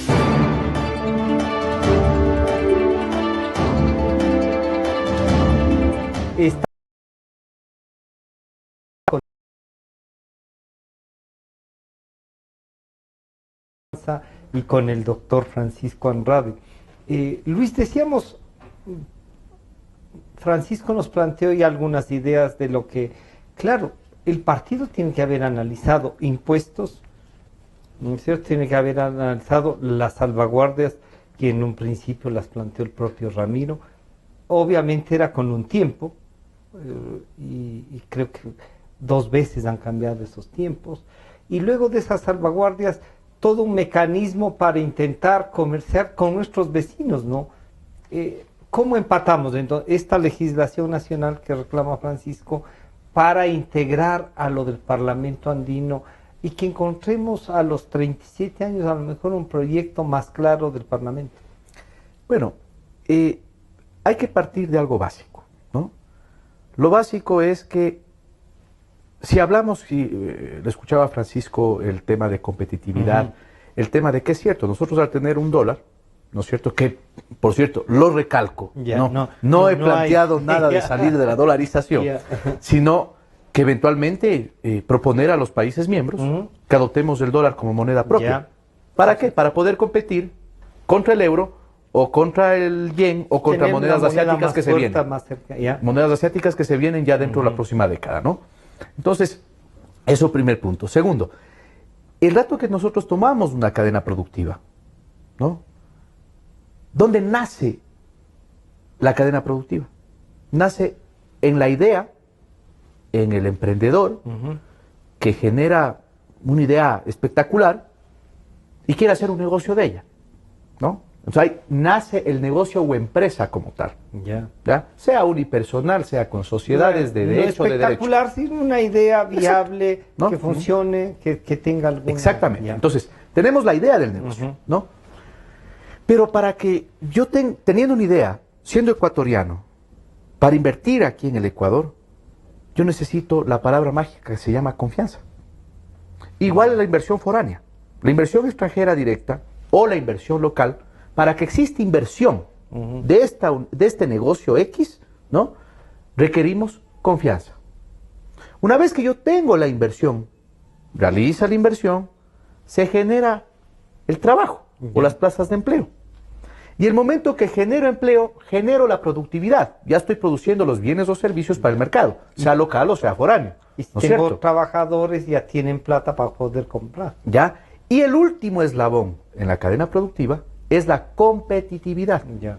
Está y con el doctor Francisco Andrade. Luis, decíamos, Francisco nos planteó ya algunas ideas de lo que, claro, el partido tiene que haber analizado impuestos, ¿no es cierto? Tiene que haber analizado las salvaguardias, que en un principio las planteó el propio Ramiro. Obviamente era con un tiempo, y creo que 2 veces han cambiado esos tiempos. Y luego de esas salvaguardias, todo un mecanismo para intentar comerciar con nuestros vecinos, ¿no? ¿Cómo empatamos entonces esta legislación nacional que reclama Francisco para integrar a lo del Parlamento andino y que encontremos a los 37 años a lo mejor un proyecto más claro del Parlamento? Bueno, hay que partir de algo básico, ¿no? Lo básico es que si hablamos, le escuchaba a Francisco el tema de competitividad, el tema de que es cierto, nosotros al tener un dólar, ¿no es cierto? Que, por cierto, lo recalco, no he planteado nada de salir de la dolarización, sino que eventualmente proponer a los países miembros que adoptemos el dólar como moneda propia. ¿Para qué? Para poder competir contra el euro o contra el yen o contra monedas asiáticas que se vienen. Monedas asiáticas que se vienen ya dentro de la próxima década, ¿no? Entonces, eso primer punto. Segundo, el rato que nosotros tomamos una cadena productiva, ¿no? ¿Dónde nace la cadena productiva? Nace en la idea, en el emprendedor, que genera una idea espectacular y quiere hacer un negocio de ella, ¿no? O sea, ahí nace el negocio o empresa como tal. ¿Ya? Sea unipersonal, sea con sociedades de derecho, de derecho. Espectacular, sin una idea viable, ¿no? Que funcione, que tenga alguna... Exactamente. Entonces, tenemos la idea del negocio, ¿no? Pero para que yo teniendo una idea, siendo ecuatoriano, para invertir aquí en el Ecuador, yo necesito la palabra mágica que se llama confianza. Igual la inversión foránea, la inversión extranjera directa o la inversión local. Para que exista inversión de este negocio X, ¿no? Requerimos confianza. Una vez que yo tengo la inversión, realiza la inversión, se genera el trabajo o las plazas de empleo. Y el momento que genero empleo, genero la productividad. Ya estoy produciendo los bienes o servicios para el mercado, sea local o sea foráneo. Y si tengo trabajadores, ya tienen plata para poder comprar. ¿Ya? Y el último eslabón en la cadena productiva es la competitividad. Ya.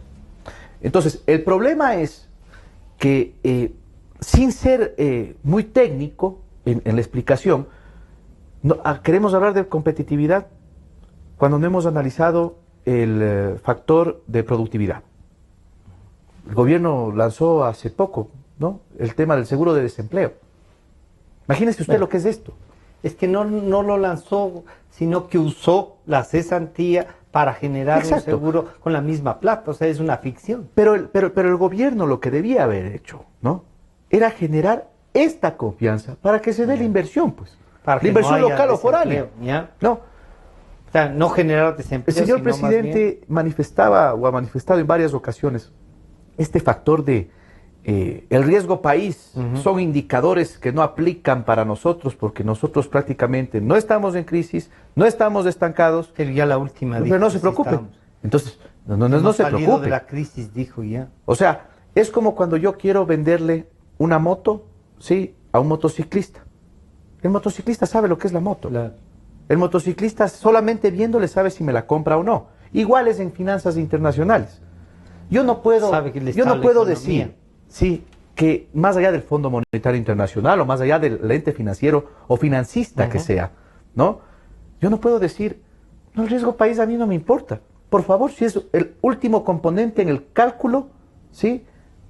Entonces, el problema es que sin ser muy técnico en la explicación, queremos hablar de competitividad cuando no hemos analizado el factor de productividad. El gobierno lanzó hace poco, ¿no?, el tema del seguro de desempleo. Imagínese usted lo que es esto. Es que no lo lanzó, sino que usó la cesantía para generar un seguro con la misma plata. O sea, es una ficción. Pero el gobierno lo que debía haber hecho, ¿no?, era generar esta confianza para que se dé la inversión, pues. Para la inversión local o foránea. No. O sea, no generar desempleo. El señor presidente manifestaba o ha manifestado en varias ocasiones este factor de el riesgo país. Son indicadores que no aplican para nosotros porque nosotros prácticamente no estamos en crisis, no estamos estancados. Pero ya la última. Pero no se preocupe. Entonces, no se preocupe. De la crisis, dijo ya. O sea, es como cuando yo quiero venderle una moto, ¿sí?, a un motociclista. El motociclista sabe lo que es la moto. Claro. El motociclista solamente viéndole sabe si me la compra o no. Igual es en finanzas internacionales. Yo no puedo decir, sí, que más allá del Fondo Monetario Internacional o más allá del ente financiero o financista que sea, ¿no? Yo no puedo decir, no, el riesgo país a mí no me importa. Por favor, si es el último componente en el cálculo, ¿sí?,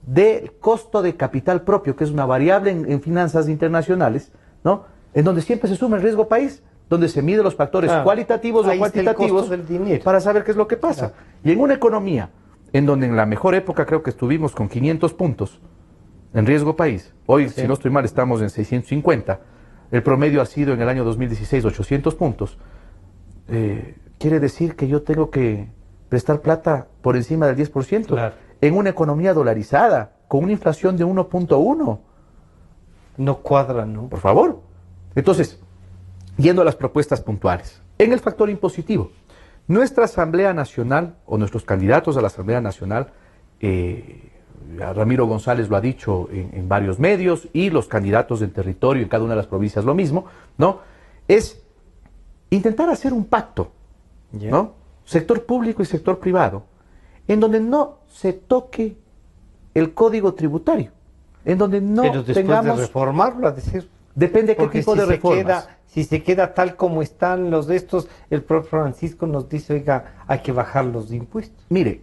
del costo de capital propio, que es una variable en finanzas internacionales, ¿no?, en donde siempre se suma el riesgo país, donde se miden los factores cualitativos o cuantitativos para saber qué es lo que pasa. Y en una economía en donde en la mejor época creo que estuvimos con 500 puntos en riesgo país, hoy si no estoy mal estamos en 650, el promedio ha sido en el año 2016 800 puntos, quiere decir que yo tengo que prestar plata por encima del 10%, en una economía dolarizada, con una inflación de 1.1. No cuadra, ¿no? Por favor. Entonces, yendo a las propuestas puntuales, en el factor impositivo, nuestra Asamblea Nacional, o nuestros candidatos a la Asamblea Nacional, Ramiro González lo ha dicho en varios medios, y los candidatos del territorio en cada una de las provincias lo mismo, ¿no?, es intentar hacer un pacto, ¿no?, sector público y sector privado, en donde no se toque el código tributario, en donde no Pero después tengamos... de reformarlo, a decir... Depende de qué tipo de reformas. Si se queda tal como están los de estos, el propio Francisco nos dice, oiga, hay que bajar los impuestos. Mire,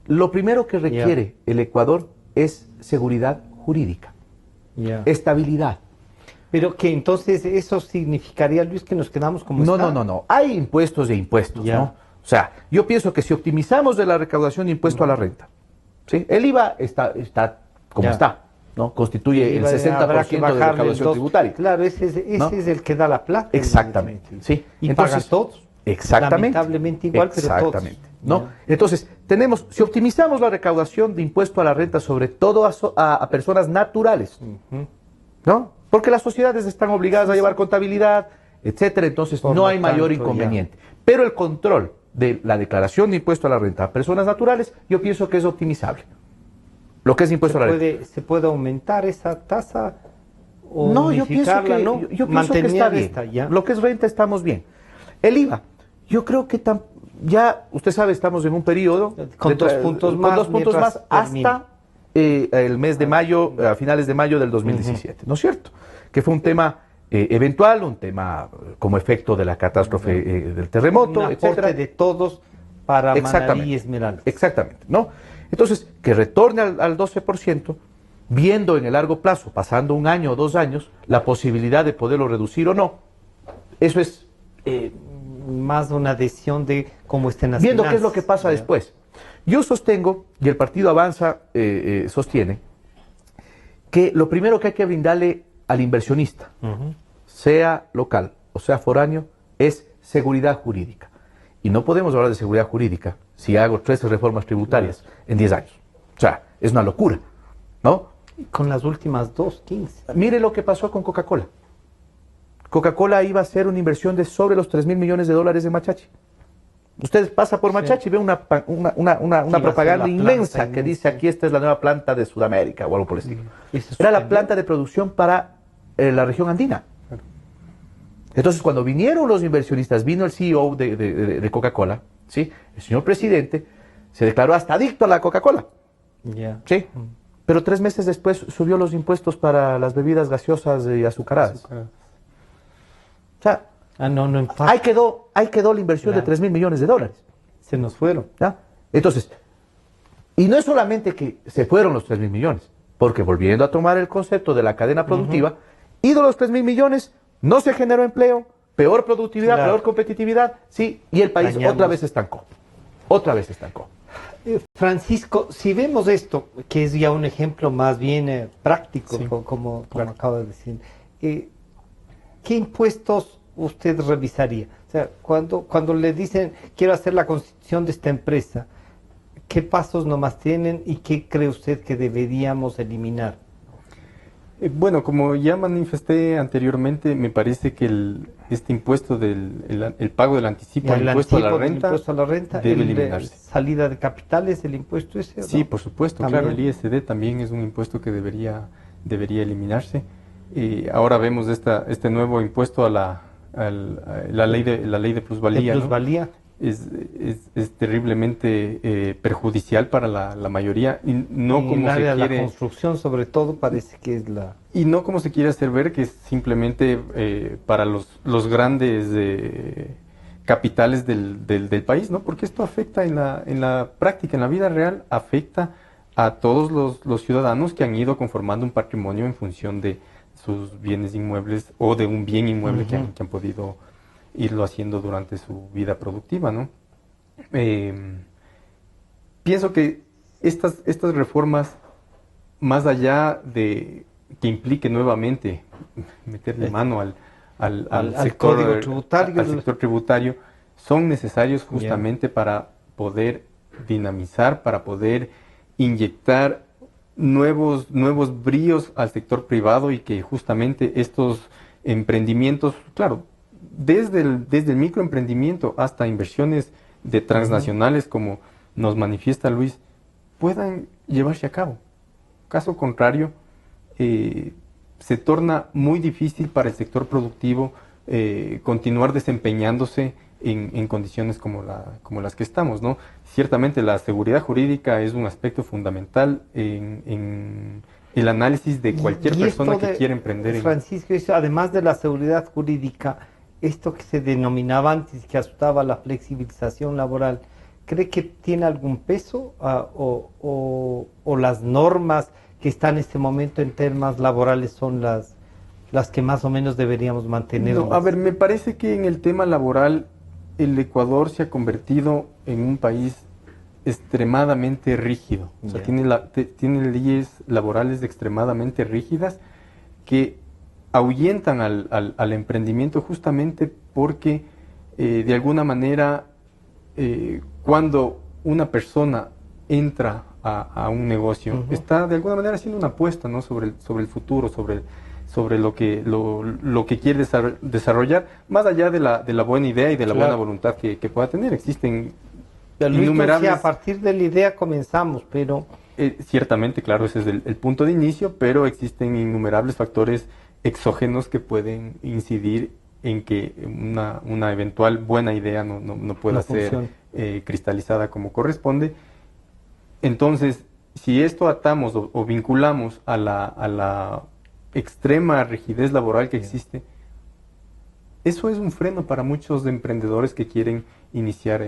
lo primero que requiere el Ecuador es seguridad jurídica, estabilidad. Pero que entonces eso significaría, Luis, que nos quedamos como está. No. Hay impuestos e impuestos, ¿no? O sea, yo pienso que si optimizamos de la recaudación de impuesto a la renta, ¿sí?, el IVA está como está, ¿no? Constituye el 60% de la recaudación tributaria. Claro, ese es el que da la plata. Exactamente, sí. Y entonces, pagan todos. Exactamente. Lamentablemente igual, pero todos. Exactamente, ¿no? Entonces, si optimizamos la recaudación de impuesto a la renta, sobre todo a personas naturales, ¿no? Porque las sociedades están obligadas a llevar contabilidad, etcétera, entonces no hay mayor inconveniente. Pero el control de la declaración de impuesto a la renta a personas naturales, yo pienso que es optimizable. Lo que es impuesto a la renta. ¿Se puede aumentar esa tasa? O no, yo pienso que, yo pienso que está bien. Lo que es renta estamos bien. El IVA, yo creo que ya, usted sabe, estamos en un periodo con 2 puntos más hasta el mes de mayo, a finales de mayo del 2017, ¿no es cierto? Que fue un tema eventual, un tema como efecto de la catástrofe del terremoto, un aporte etcétera. de todos para Manabí y Esmeraldas. Exactamente, ¿no? Entonces, que retorne al 12%, viendo en el largo plazo, pasando un año o 2 años, la posibilidad de poderlo reducir o no. Eso es más una decisión de cómo estén las viendo finanzas. qué es lo que pasa después. Yo sostengo, y el Partido Avanza sostiene, que lo primero que hay que brindarle al inversionista, sea local o sea foráneo, es seguridad jurídica. Y no podemos hablar de seguridad jurídica si hago 13 reformas tributarias en 10 años. O sea, es una locura, ¿no? Con las últimas 2, 15. Mire lo que pasó con Coca-Cola. Coca-Cola iba a hacer una inversión de sobre los $3.000 millones en Machachi. Usted pasa por Machachi y ve una propaganda inmensa que dice aquí esta es la nueva planta de Sudamérica o algo por el estilo. Era la planta de producción para la región andina. Entonces cuando vinieron los inversionistas, vino el CEO de Coca-Cola, ¿sí? El señor presidente se declaró hasta adicto a la Coca-Cola. ¿Sí? Pero 3 meses después subió los impuestos para las bebidas gaseosas y azucaradas. O sea, ahí quedó la inversión de $3.000 millones. Se nos fueron. ¿Ya? Entonces, y no es solamente que se fueron los 3.000 millones, porque volviendo a tomar el concepto de la cadena productiva, ido los 3.000 millones, no se generó empleo, peor productividad, peor competitividad, sí, y el país otra vez estancó. Francisco, si vemos esto, que es ya un ejemplo más bien práctico, como acaba de decir, ¿qué impuestos usted revisaría? O sea, cuando le dicen, quiero hacer la constitución de esta empresa, ¿qué pasos nomás tienen y qué cree usted que deberíamos eliminar? Bueno, como ya manifesté anteriormente, me parece que este impuesto el pago del anticipo, el impuesto a la renta, debe eliminarse. ¿Salida de capitales, el impuesto ese? Sí, por supuesto, ¿también? Claro, el ISD también es un impuesto que debería eliminarse. Ahora vemos este nuevo impuesto a la ley de plusvalía. ¿De plusvalía? ¿No? Es terriblemente perjudicial para la mayoría y no como se quiere. La construcción sobre todo parece que es la... Y no como se quiere hacer ver que es simplemente para los grandes capitales del país, ¿no? Porque esto afecta en la práctica, en la vida real, afecta a todos los ciudadanos que han ido conformando un patrimonio en función de sus bienes inmuebles o de un bien inmueble que han podido irlo haciendo durante su vida productiva, ¿no? Pienso que estas reformas, más allá de que implique nuevamente meterle mano al sector tributario, son necesarios justamente para poder dinamizar, para poder inyectar nuevos bríos al sector privado y que justamente estos emprendimientos, claro, desde el microemprendimiento hasta inversiones de transnacionales, como nos manifiesta Luis, puedan llevarse a cabo. Caso contrario, se torna muy difícil para el sector productivo continuar desempeñándose en condiciones como las que estamos, ¿no? Ciertamente la seguridad jurídica es un aspecto fundamental en el análisis de cualquier persona que quiera emprender. Francisco, además de la seguridad jurídica, esto que se denominaba antes, que asustaba la flexibilización laboral, ¿cree que tiene algún peso o las normas que están en este momento en temas laborales son las que más o menos deberíamos mantener? No, a ver, me parece que en el tema laboral el Ecuador se ha convertido en un país extremadamente rígido. O sea, tiene leyes laborales extremadamente rígidas que ahuyentan al emprendimiento justamente porque de alguna manera cuando una persona entra a un negocio está de alguna manera haciendo una apuesta, ¿no? sobre el futuro, sobre lo que quiere desarrollar, más allá de la buena idea y de la buena voluntad que pueda tener. Existen innumerables... A partir de la idea comenzamos, pero... ciertamente, claro, ese es el punto de inicio, pero existen innumerables factores exógenos que pueden incidir en que una eventual buena idea no pueda ser cristalizada como corresponde. Entonces, si esto atamos o vinculamos a la extrema rigidez laboral que existe, eso es un freno para muchos emprendedores que quieren iniciar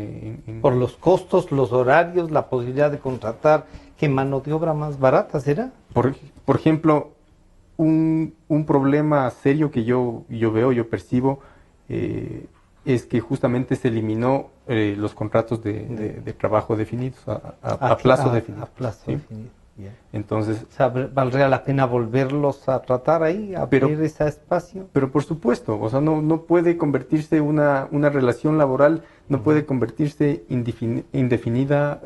Por los costos, los horarios, la posibilidad de contratar que mano de obra más barata, ¿será? Por ejemplo, un problema serio que yo veo, yo percibo, es que justamente se eliminó los contratos de trabajo definidos a plazo definido. A plazo ¿sí? definido. Yeah. Entonces, O sea, ¿valdría la pena volverlos a tratar ahí, abrir ese espacio? Pero por supuesto, o sea, no puede convertirse una relación laboral, no puede convertirse indefinida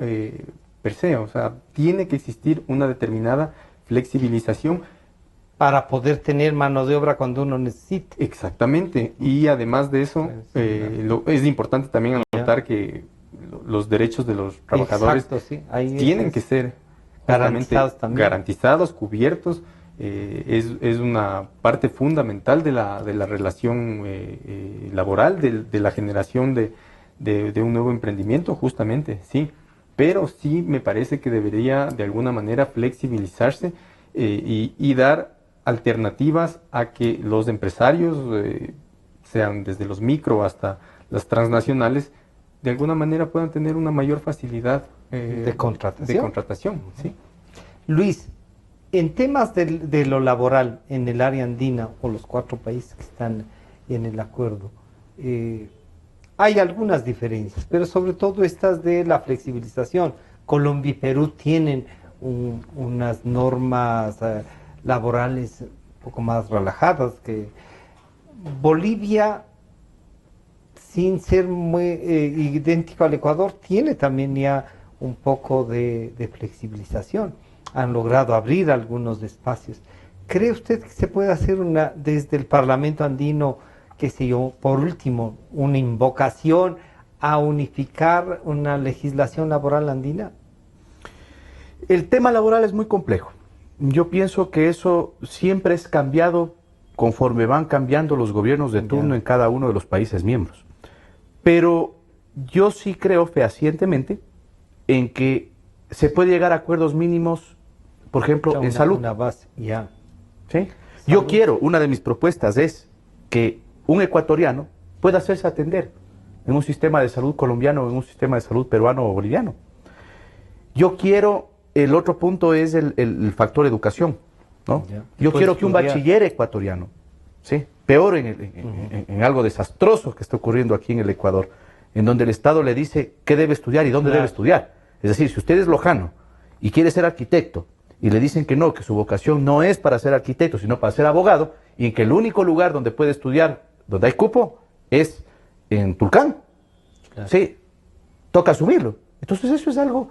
per se, o sea, tiene que existir una determinada flexibilización para poder tener mano de obra cuando uno necesite. Exactamente, y además de eso, es importante también anotar que los derechos de los trabajadores tienen que ser garantizados, cubiertos, es una parte fundamental de la relación laboral, de la generación de un nuevo emprendimiento, justamente, sí, pero sí me parece que debería de alguna manera flexibilizarse y dar alternativas a que los empresarios, sean desde los micro hasta las transnacionales, de alguna manera puedan tener una mayor facilidad de contratación. ¿sí? Luis, en temas de lo laboral en el área andina o los 4 países que están en el acuerdo, hay algunas diferencias, pero sobre todo estas de la flexibilización. Colombia y Perú tienen unas normas laborales un poco más relajadas que Bolivia, sin ser muy idéntico al Ecuador, tiene también ya un poco de flexibilización. Han logrado abrir algunos espacios. ¿Cree usted que se puede hacer desde el Parlamento andino, qué sé yo, por último, una invocación a unificar una legislación laboral andina? El tema laboral es muy complejo. Yo pienso que eso siempre es cambiado conforme van cambiando los gobiernos de turno en cada uno de los países miembros. Pero yo sí creo fehacientemente en que se puede llegar a acuerdos mínimos, por ejemplo, en salud. Una base, ya. ¿Sí? Yo quiero, una de mis propuestas es que un ecuatoriano pueda hacerse atender en un sistema de salud colombiano o en un sistema de salud peruano o boliviano. Yo quiero, el otro punto es el factor educación, ¿no? Yo quiero que un bachiller ecuatoriano, ¿sí? Peor en algo desastroso que está ocurriendo aquí en el Ecuador, en donde el Estado le dice qué debe estudiar y dónde debe estudiar. Es decir, si usted es lojano y quiere ser arquitecto y le dicen que no, que su vocación no es para ser arquitecto, sino para ser abogado, y en que el único lugar donde puede estudiar, donde hay cupo, es en Tulcán. Sí, toca asumirlo. Entonces eso es algo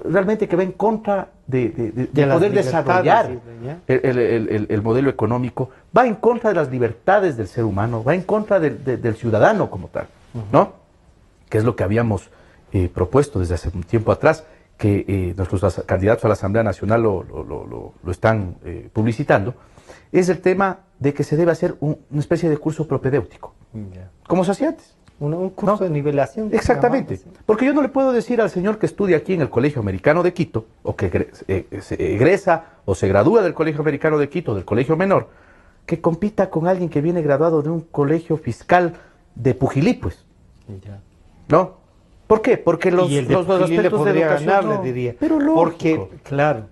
realmente que va en contra de poder desarrollar el modelo económico, va en contra de las libertades del ser humano, va en contra del ciudadano como tal, ¿no? Que es lo que habíamos propuesto desde hace un tiempo atrás, que nuestros candidatos a la Asamblea Nacional lo están publicitando, es el tema de que se debe hacer una especie de curso propedéutico, como se hacía antes. Un curso de nivelación. Exactamente. Porque yo no le puedo decir al señor que estudia aquí en el Colegio Americano de Quito, o que se egresa o se gradúa del Colegio Americano de Quito, del Colegio Menor, que compita con alguien que viene graduado de un colegio fiscal de Pujilí, pues. ¿No? ¿Por qué? Porque los aspectos de educación ganar, le diría. Pero lógico. Porque, claro,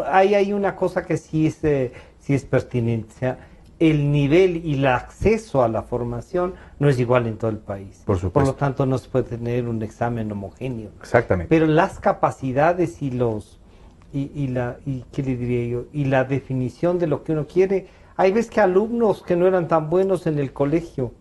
hay una cosa que sí es pertinente. O sea, el nivel y el acceso a la formación no es igual en todo el país. Por supuesto. Por lo tanto, no se puede tener un examen homogéneo. Exactamente. Pero las capacidades y ¿qué le diría yo? Y la definición de lo que uno quiere. Hay veces que alumnos que no eran tan buenos en el colegio,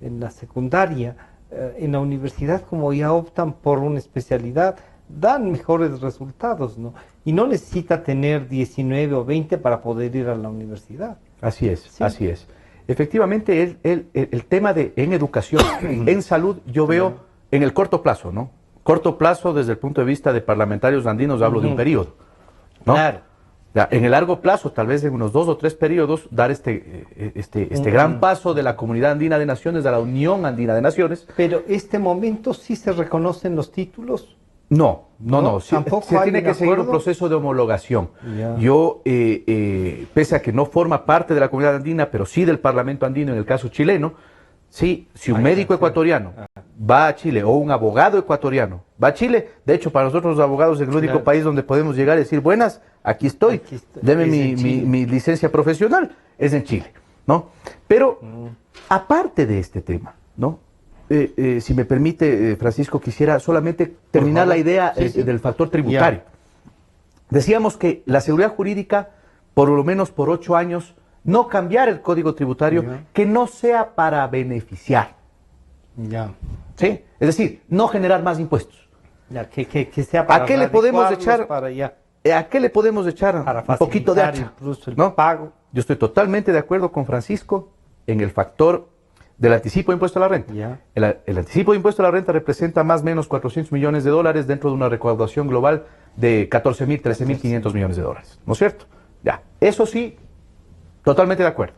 en la secundaria, en la universidad, como ya optan por una especialidad, dan mejores resultados, ¿no? Y no necesita tener 19 o 20 para poder ir a la universidad. Así es, sí. Así es. Efectivamente, el tema en educación, en salud, yo veo en el corto plazo, ¿no? Corto plazo desde el punto de vista de parlamentarios andinos, hablo de un periodo, ¿no? Claro. En el largo plazo, tal vez en unos 2 o 3 periodos, dar este gran paso de la Comunidad Andina de Naciones a la Unión Andina de Naciones. Pero este momento sí se reconocen los títulos No. Se tiene que seguir un acuerdo? proceso de homologación. Ya. Yo, pese a que no forma parte de la comunidad andina, pero sí del Parlamento andino en el caso chileno, sí, si un médico ecuatoriano va a Chile o un abogado ecuatoriano va a Chile, de hecho para nosotros los abogados es el único país donde podemos llegar y decir, buenas, aquí estoy, deme mi licencia profesional, es en Chile, ¿no? Pero aparte de este tema, ¿no? Si me permite, Francisco, quisiera solamente terminar la idea del factor tributario. Decíamos que la seguridad jurídica, por lo menos por 8 años, no cambiar el código tributario que no sea para beneficiar. ¿Sí? Es decir, no generar más impuestos. Que sea para ¿A qué le podemos echar? Para ¿A qué le podemos echar un poquito de hacha? ¿No? Pago. Yo estoy totalmente de acuerdo con Francisco en el factor del anticipo de impuesto a la renta. El anticipo de impuesto a la renta representa más o menos 400 millones de dólares dentro de una recaudación global de 14.000, 13.500 millones de dólares. ¿No es cierto? Ya. Eso sí, totalmente de acuerdo.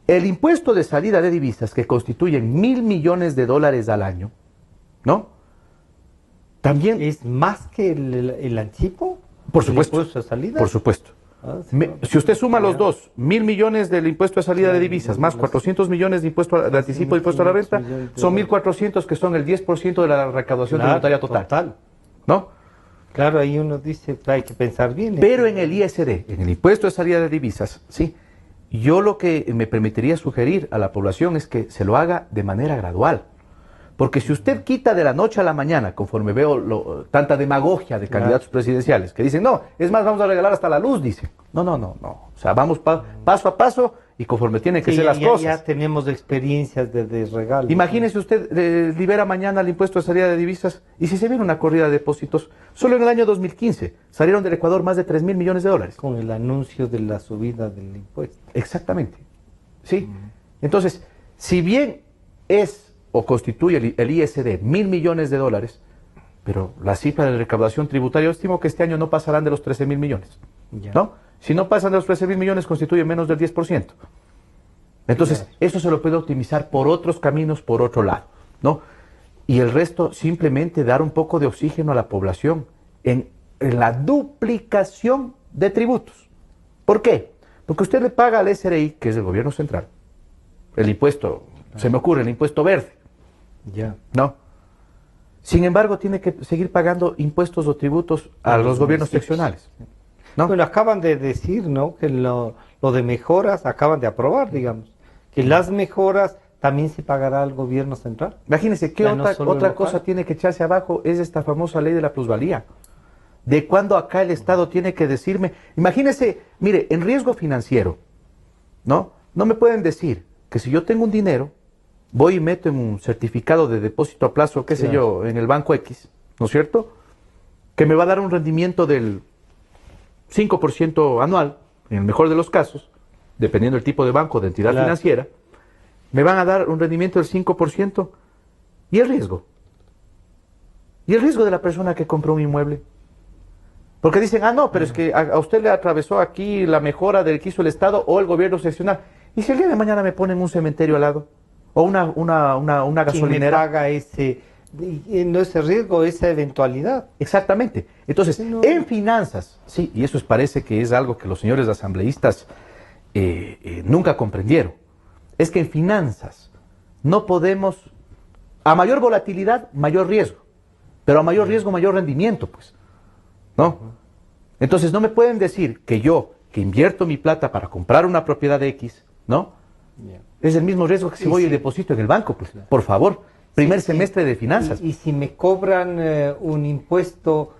El impuesto de salida de divisas, que constituyen 1.000 millones de dólares al año, ¿no? También... ¿Es más que el anticipo? Por supuesto. ¿El impuesto de salida? Por supuesto. Si usted suma los dos, 1.000 millones del impuesto de salida de divisas, más 400 millones de impuesto de anticipo de impuesto a la renta, son 1.400 que son el 10% de la recaudación tributaria total. ¿No? Claro, ahí uno dice, hay que pensar bien. Pero en el ISD, en el impuesto de salida de divisas, sí, yo lo que me permitiría sugerir a la población es que se lo haga de manera gradual. Porque si usted quita de la noche a la mañana, conforme veo tanta demagogia de candidatos presidenciales, que dicen, no, es más, vamos a regalar hasta la luz, dicen. No. O sea, vamos paso a paso y conforme tienen que ser las cosas. Ya tenemos experiencias de regalo. Imagínese usted, libera mañana el impuesto de salida de divisas, y si se viene una corrida de depósitos, solo en el año 2015 salieron del Ecuador más de 3.000 millones de dólares. Con el anuncio de la subida del impuesto. Exactamente. Sí. Entonces, si bien es o constituye el ISD 1.000 millones de dólares, pero la cifra de recaudación tributaria, yo estimo que este año no pasarán de los 13.000 millones. ¿No? Si no pasan de los 13.000 millones, constituye menos del 10%. Entonces, eso se lo puede optimizar por otros caminos, por otro lado, ¿no? Y el resto, simplemente dar un poco de oxígeno a la población en la duplicación de tributos. ¿Por qué? Porque usted le paga al SRI, que es el gobierno central, el impuesto, se me ocurre, el impuesto verde. ¿No? Sin embargo, tiene que seguir pagando impuestos o tributos a los gobiernos seccionales. ¿No? Bueno, acaban de decir, ¿no? Que lo de mejoras acaban de aprobar, digamos. Que las mejoras también se pagará al gobierno central. Imagínense, ¿qué otra cosa tiene que echarse abajo? Es esta famosa ley de la plusvalía. ¿De cuándo acá el Estado tiene que decirme? Imagínense, mire, en riesgo financiero, ¿no? No me pueden decir que si yo tengo un dinero, voy y meto en un certificado de depósito a plazo, qué sé yo, en el banco X, ¿no es cierto? Que me va a dar un rendimiento del 5% anual, en el mejor de los casos, dependiendo del tipo de banco, de entidad financiera, me van a dar un rendimiento del 5%, ¿y el riesgo? ¿Y el riesgo de la persona que compró un inmueble? Porque dicen, no, pero es que a usted le atravesó aquí la mejora del que hizo el Estado o el gobierno seccional. ¿Y si el día de mañana me ponen un cementerio al lado? ¿O una gasolinera? ¿Quién me paga ese riesgo, esa eventualidad? Exactamente. Entonces, en finanzas, sí, y eso parece que es algo que los señores asambleístas nunca comprendieron, es que en finanzas no podemos, a mayor volatilidad, mayor riesgo, pero a mayor riesgo, mayor rendimiento, pues, ¿no? Entonces, no me pueden decir que yo, que invierto mi plata para comprar una propiedad X, ¿no? Es el mismo riesgo que si voy y deposito en el banco, pues, por favor, primer semestre de finanzas. Y si me cobran un impuesto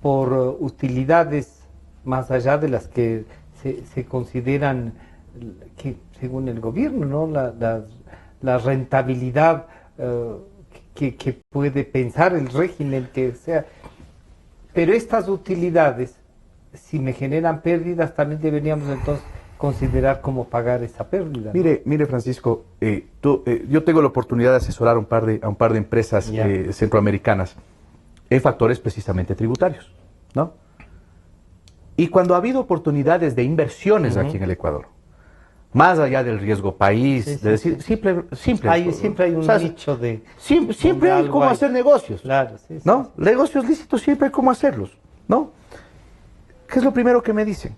por utilidades más allá de las que se consideran, que según el gobierno, ¿no? La rentabilidad que puede pensar el régimen que sea. Pero estas utilidades, si me generan pérdidas, también deberíamos entonces considerar cómo pagar esa pérdida. Mire Francisco, yo tengo la oportunidad de asesorar a un par de empresas centroamericanas en factores precisamente tributarios, ¿no? Y cuando ha habido oportunidades de inversiones aquí en el Ecuador, más allá del riesgo país, Sí, sí, de decir, sí. simple. Siempre hay un O sea, nicho de... Siempre hay cómo hacer negocios. Claro, sí, sí. ¿No? Negocios lícitos siempre hay cómo hacerlos, ¿no? ¿Qué es lo primero que me dicen?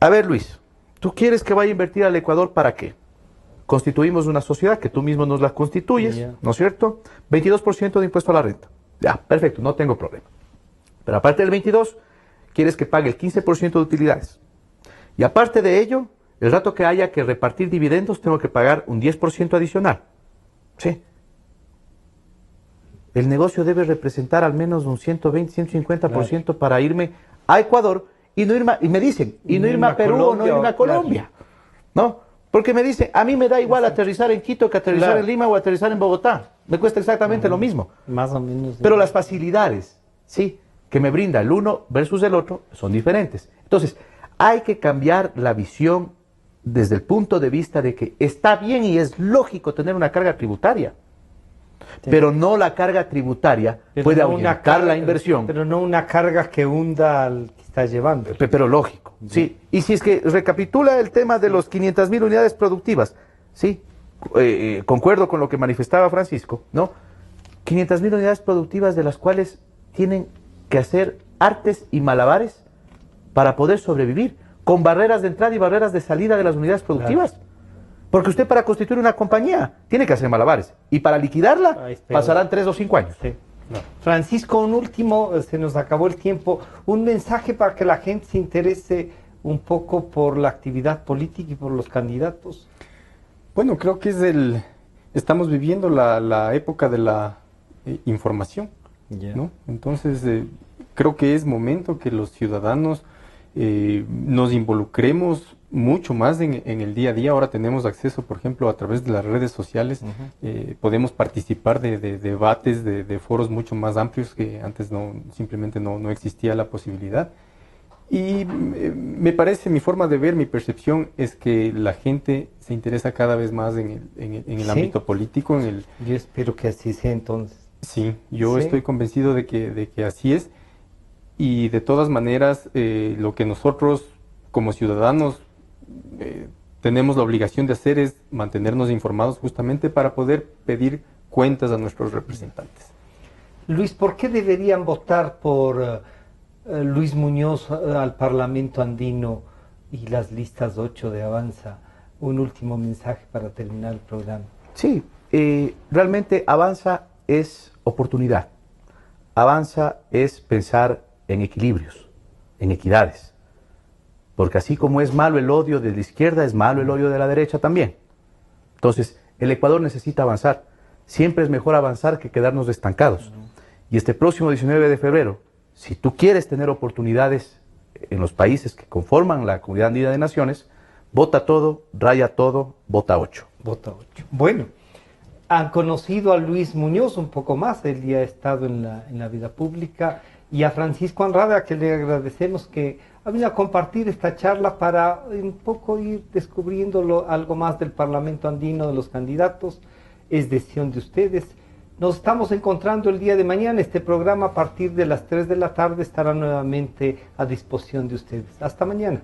A ver, Luis, ¿tú quieres que vaya a invertir al Ecuador para qué? Constituimos una sociedad que tú mismo nos la constituyes, Ya. ¿no es cierto? 22% de impuesto a la renta. Ya, perfecto, no tengo problema. Pero aparte del 22, quieres que pague el 15% de utilidades. Y aparte de ello, el rato que haya que repartir dividendos, tengo que pagar un 10% adicional. ¿Sí? El negocio debe representar al menos un 120, 150% para irme a Ecuador y no irme, y me dicen, y no irme a Perú o no irme a Colombia. ¿No? Porque me dicen, a mí me da igual aterrizar en Quito que aterrizar en Lima o aterrizar en Bogotá. Me cuesta exactamente lo mismo. Más o menos. Pero las facilidades, ¿sí?, que me brinda el uno versus el otro son diferentes. Entonces, hay que cambiar la visión desde el punto de vista de que está bien y es lógico tener una carga tributaria, pero no la carga tributaria puede ahuyentar la inversión. Pero no una carga que hunda al que está llevando. Pero lógico, sí. Y si es que recapitula el tema de los 500.000 unidades productivas, sí, concuerdo con lo que manifestaba Francisco, ¿no? 500.000 unidades productivas de las cuales tienen que hacer artes y malabares para poder sobrevivir, con barreras de entrada y barreras de salida de las unidades productivas. Claro. Porque usted para constituir una compañía tiene que hacer malabares, y para liquidarla pasarán 3 o 5 años. Sí. No. Francisco, un último, se nos acabó el tiempo, un mensaje para que la gente se interese un poco por la actividad política y por los candidatos. Bueno, creo que estamos viviendo la época de la información, ¿no? Entonces, creo que es momento que los ciudadanos nos involucremos mucho más en el día a día. Ahora tenemos acceso, por ejemplo, a través de las redes sociales, podemos participar de debates, de foros mucho más amplios que antes simplemente no existía la posibilidad. Y me parece, mi forma de ver, mi percepción es que la gente se interesa cada vez más en el ámbito político. Yo espero que así sea entonces. Sí, yo estoy convencido de que así es. Y de todas maneras, lo que nosotros como ciudadanos tenemos la obligación de hacer es mantenernos informados justamente para poder pedir cuentas a nuestros representantes. Luis, ¿por qué deberían votar por Luis Muñoz al Parlamento Andino y las listas 8 de Avanza? Un último mensaje para terminar el programa. Sí, realmente Avanza es oportunidad. Avanza es pensar en equilibrios, en equidades. Porque así como es malo el odio de la izquierda, es malo el odio de la derecha también. Entonces, el Ecuador necesita avanzar. Siempre es mejor avanzar que quedarnos estancados. Y este próximo 19 de febrero, si tú quieres tener oportunidades en los países que conforman la Comunidad Andina de Naciones, vota todo, raya todo, vota 8. Vota 8. Bueno, han conocido a Luis Muñoz un poco más, él ya ha estado en la vida pública, y a Francisco Anrada, que le agradecemos que ha venido a compartir esta charla para un poco ir descubriendo algo más del Parlamento Andino, de los candidatos. Es decisión de ustedes. Nos estamos encontrando el día de mañana. Este programa a partir de las 3 de la tarde estará nuevamente a disposición de ustedes. Hasta mañana.